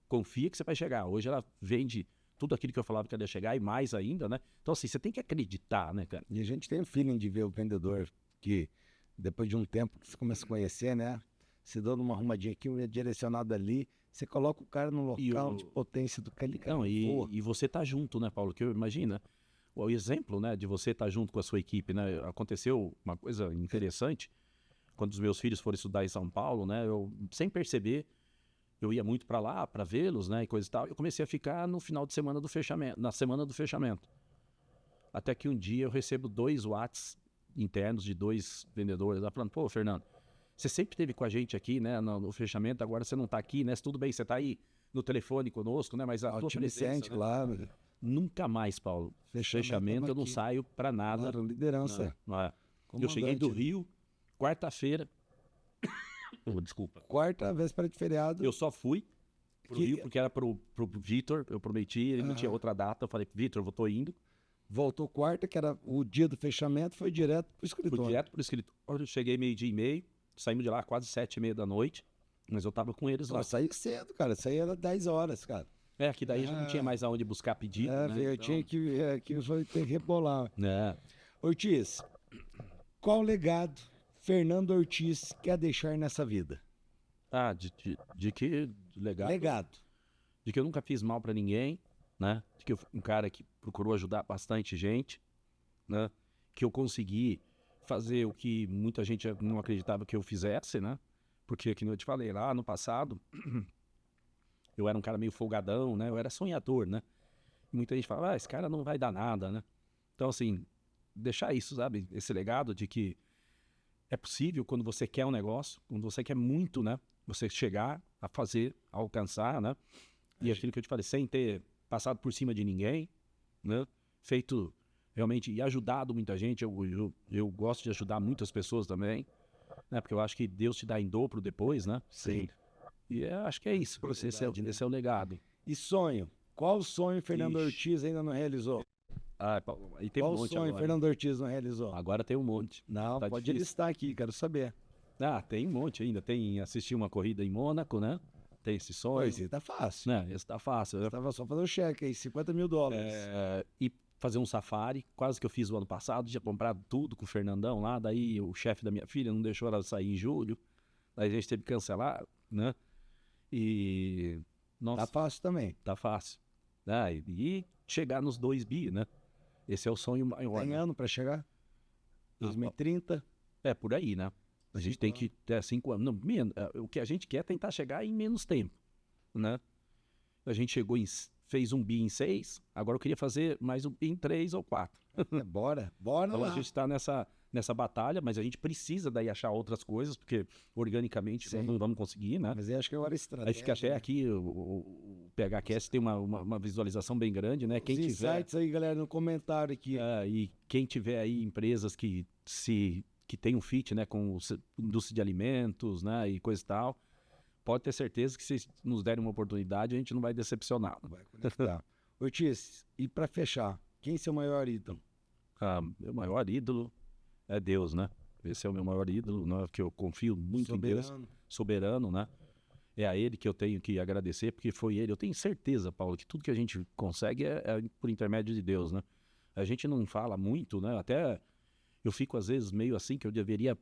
Confia que você vai chegar. Hoje ela vende tudo aquilo que eu falava que ela ia chegar e mais ainda, né? Então, assim, você tem que acreditar, né, cara? E a gente tem o feeling de ver o vendedor que, depois de um tempo que você começa a conhecer, né? Se dando uma arrumadinha aqui, uma direcionada ali, você coloca o cara no local de potência do cara. Não, e você tá junto, né, Paulo? Que eu imagino, o exemplo, né, de você estar junto com a sua equipe, né? Aconteceu uma coisa interessante. Quando os meus filhos foram estudar em São Paulo, né? Eu, sem perceber, eu ia muito para lá, para vê-los, né? E coisa e tal. Eu comecei a ficar no final de semana do fechamento, na semana do fechamento. Até que um dia eu recebo 2 WhatsApp internos de 2 vendedores lá falando, pô, Fernando, você sempre esteve com a gente aqui, né? No fechamento, agora você não está aqui, né? Tudo bem, você está aí no telefone conosco, né? Mas a tua presença, né? Claro. Nunca mais, Paulo. Fechamento eu não saio para nada. Claro, liderança. Não é. Eu cheguei do Rio, quarta-feira. Desculpa. Quarta, véspera de feriado. Eu só fui pro Rio porque era pro Vitor, eu prometi, ele não tinha outra data. Eu falei, Vitor, eu tô indo. Voltou quarta, que era o dia do fechamento, foi direto pro escritório. Fui direto pro escritório, eu cheguei 12:30, saímos de lá quase 7:30 da noite, mas eu tava com eles lá. Saí cedo, cara, saí era 10 horas, cara. Que daí já não tinha mais aonde buscar pedido, né? Eu tinha que ter que rebolar. É. Ortiz, qual legado Fernando Ortiz quer deixar nessa vida? De que legado? Legado. De que eu nunca fiz mal pra ninguém, né? De que eu fui um cara que procurou ajudar bastante gente, né? Que eu consegui fazer o que muita gente não acreditava que eu fizesse, né? Porque, como eu te falei, lá no passado, eu era um cara meio folgadão, né? Eu era sonhador, né? Muita gente fala, esse cara não vai dar nada, né? Então, assim, deixar isso, sabe? Esse legado de que é possível quando você quer um negócio, quando você quer muito, né? Você chegar a fazer, a alcançar, né? E aquilo que eu te falei, sem ter passado por cima de ninguém, né? Feito realmente e ajudado muita gente. Eu gosto de ajudar muitas pessoas também, né? Porque eu acho que Deus te dá em dobro depois, né? Sim. E acho que é isso. Esse é o legado. E sonho? Qual sonho Fernando Ortiz ainda não realizou? E tem Qual um monte sonho agora. Fernando Ortiz não realizou? Agora tem um monte. Não, Tá pode difícil. listar aqui, quero saber. Tem um monte ainda. Tem assistir uma corrida em Mônaco, né? Tem esse sonho. Esse tá fácil. Né? Esse tá fácil. Eu tava só fazendo cheque aí, $50 mil. E fazer um safari, quase que eu fiz o ano passado, tinha comprado tudo com o Fernandão lá, daí o chefe da minha filha não deixou ela sair em julho, daí a gente teve que cancelar, né? E... Nossa, Tá fácil também. tá fácil. E chegar nos 2 bi, né? Esse é o sonho maior. Tem ano pra chegar? 2030? Por aí, né? A gente tem que ter 5 anos. Não, o que a gente quer é tentar chegar em menos tempo, né? A gente fez 1 bi em 6, agora eu queria fazer mais 1 bi em 3 ou 4. Bora Então lá. a gente está nessa batalha, mas a gente precisa daí achar outras coisas, porque organicamente nós não vamos conseguir, né? Mas eu acho que agora é estratégia. Aí fica até aqui, o PHCast tem uma visualização bem grande, né? Quem Os tiver insights aí, galera, no comentário aqui. e quem tiver aí empresas que tem um fit, né, com indústria de alimentos, né, e coisa e tal, pode ter certeza que se nos derem uma oportunidade, a gente não vai decepcionar. Vai conectar. Ortiz, e pra fechar, quem é seu maior ídolo? Meu maior ídolo é Deus, né? Esse é o meu maior ídolo, né, que eu confio muito em Deus. Soberano, né? É a Ele que eu tenho que agradecer, porque foi Ele. Eu tenho certeza, Paulo, que tudo que a gente consegue é por intermédio de Deus, né? A gente não fala muito, né? Até eu fico às vezes meio assim que eu deveria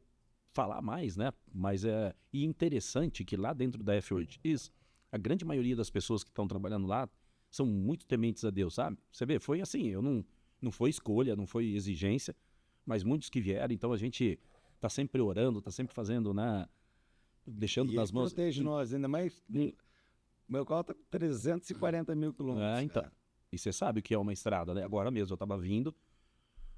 falar mais, né? Mas e interessante que lá dentro da F8X, a grande maioria das pessoas que estão trabalhando lá são muito tementes a Deus, sabe? Você vê, foi assim, eu não foi escolha, não foi exigência, mas muitos que vieram, então a gente tá sempre orando, tá sempre fazendo, né? Deixando nas mãos. Protege nós, ainda mais. Meu carro tá com 340 mil quilômetros. Então. E você sabe o que é uma estrada, né? Agora mesmo eu tava vindo,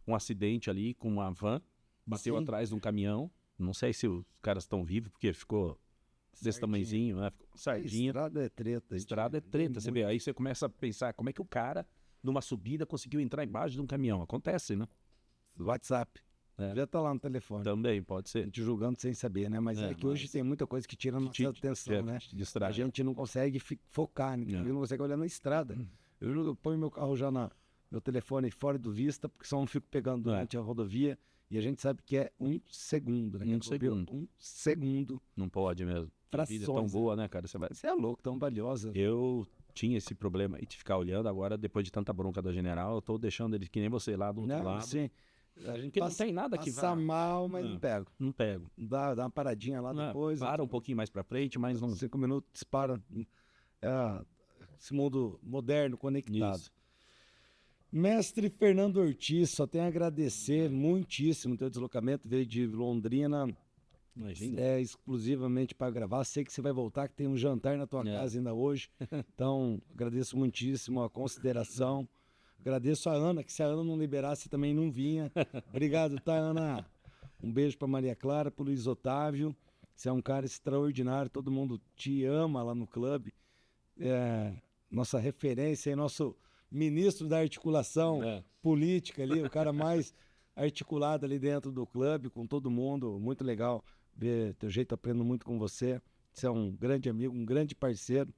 um acidente ali com uma van, bateu atrás de um caminhão. Não sei se os caras estão vivos, porque ficou desse tamanhozinho, né? Sardinha. Estrada é treta. Estrada é treta, você vê. Aí você começa a pensar como é que o cara, numa subida, conseguiu entrar embaixo de um caminhão. Acontece, né? WhatsApp. Já tá lá no telefone. Também, pode ser. Te julgando sem saber, né? Mas é que hoje tem muita coisa que tira a nossa atenção, né? A gente não consegue focar, né? A gente não consegue olhar na estrada. Eu ponho meu carro já meu telefone fora do vista, porque só não fico pegando durante a rodovia. E a gente sabe que é 1 segundo, né? 1 segundo. 1 segundo. Não pode mesmo. Frações, a vida é tão boa, né, cara? Você é louco, tão valiosa. Eu tinha esse problema aí de ficar olhando. Agora, depois de tanta bronca da General, eu tô deixando ele que nem você lá do outro lado. Sim. A gente não tem nada que passa mal, mas não pego. Não pego. Dá uma paradinha lá depois. Para um pouquinho mais pra frente, mas não... 5 minutos, dispara. Esse mundo moderno, conectado. Isso. Mestre Fernando Ortiz, só tenho a agradecer muitíssimo o teu deslocamento. Veio de Londrina exclusivamente para gravar. Sei que você vai voltar, que tem um jantar na tua casa ainda hoje. Então, agradeço muitíssimo a consideração. Agradeço a Ana, que se a Ana não liberasse também não vinha. Obrigado, tá, Ana? Um beijo para Maria Clara, para o Luiz Otávio. Você é um cara extraordinário, todo mundo te ama lá no clube. Nossa referência e nosso ministro da articulação política ali, o cara mais articulado ali dentro do clube, com todo mundo. Muito legal ver teu jeito, aprendo muito com você. Você é um grande amigo, um grande parceiro.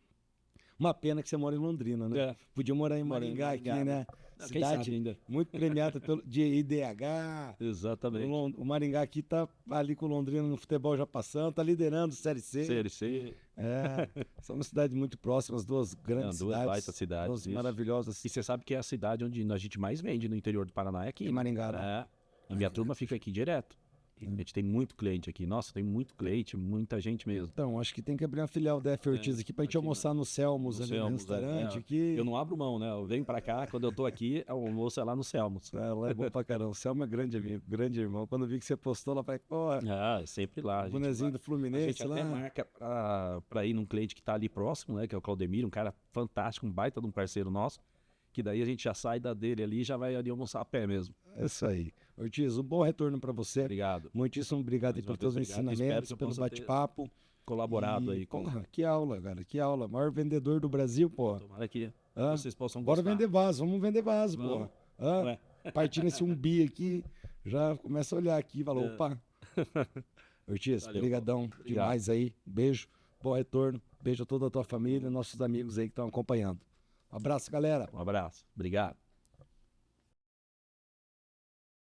Uma pena que você mora em Londrina, né? Podia morar em Maringá aqui, né? Cidade ainda muito premiada de IDH. Exatamente. O Maringá aqui tá ali com o Londrina no futebol já passando, tá liderando Série C. Série C. São uma cidade muito próxima, as duas grandes cidades. Duas baitas cidades. Duas maravilhosas. E você sabe que é a cidade onde a gente mais vende no interior do Paraná é aqui. Em Maringá. A minha turma fica aqui direto. A gente tem muito cliente aqui. Nossa, tem muito cliente, muita gente mesmo. Então, acho que tem que abrir uma filial da F. Ortiz aqui pra gente almoçar no Selmos, ali no restaurante aqui. Eu não abro mão, né? Eu venho pra cá, quando eu tô aqui, o almoço é lá no Selmos. Lá é bom pra caramba. O Selmo é grande amigo, grande irmão. Quando eu vi que você postou lá, falei, pô... é sempre lá. O bonezinho do Fluminense lá. A gente lá. até marca pra ir num cliente que tá ali próximo, né? Que é o Claudemir, um cara fantástico, um baita de um parceiro nosso. Que daí a gente já sai da dele ali e já vai ali almoçar a pé mesmo. É isso aí. Ortiz, um bom retorno para você. Obrigado. Muitíssimo obrigado pelos teus ensinamentos, pelo bate-papo. Colaborado aí. Porra, que aula, cara, que aula. Maior vendedor do Brasil, porra. Tomara que vocês possam gostar. Bora vender vaso, vamos vender vaso, porra. Partindo esse umbi aqui, já começa a olhar aqui e fala, opa. Ortiz, brigadão demais aí. Beijo, bom retorno. Beijo a toda a tua família, nossos amigos aí que estão acompanhando. Um abraço, galera. Um abraço. Obrigado.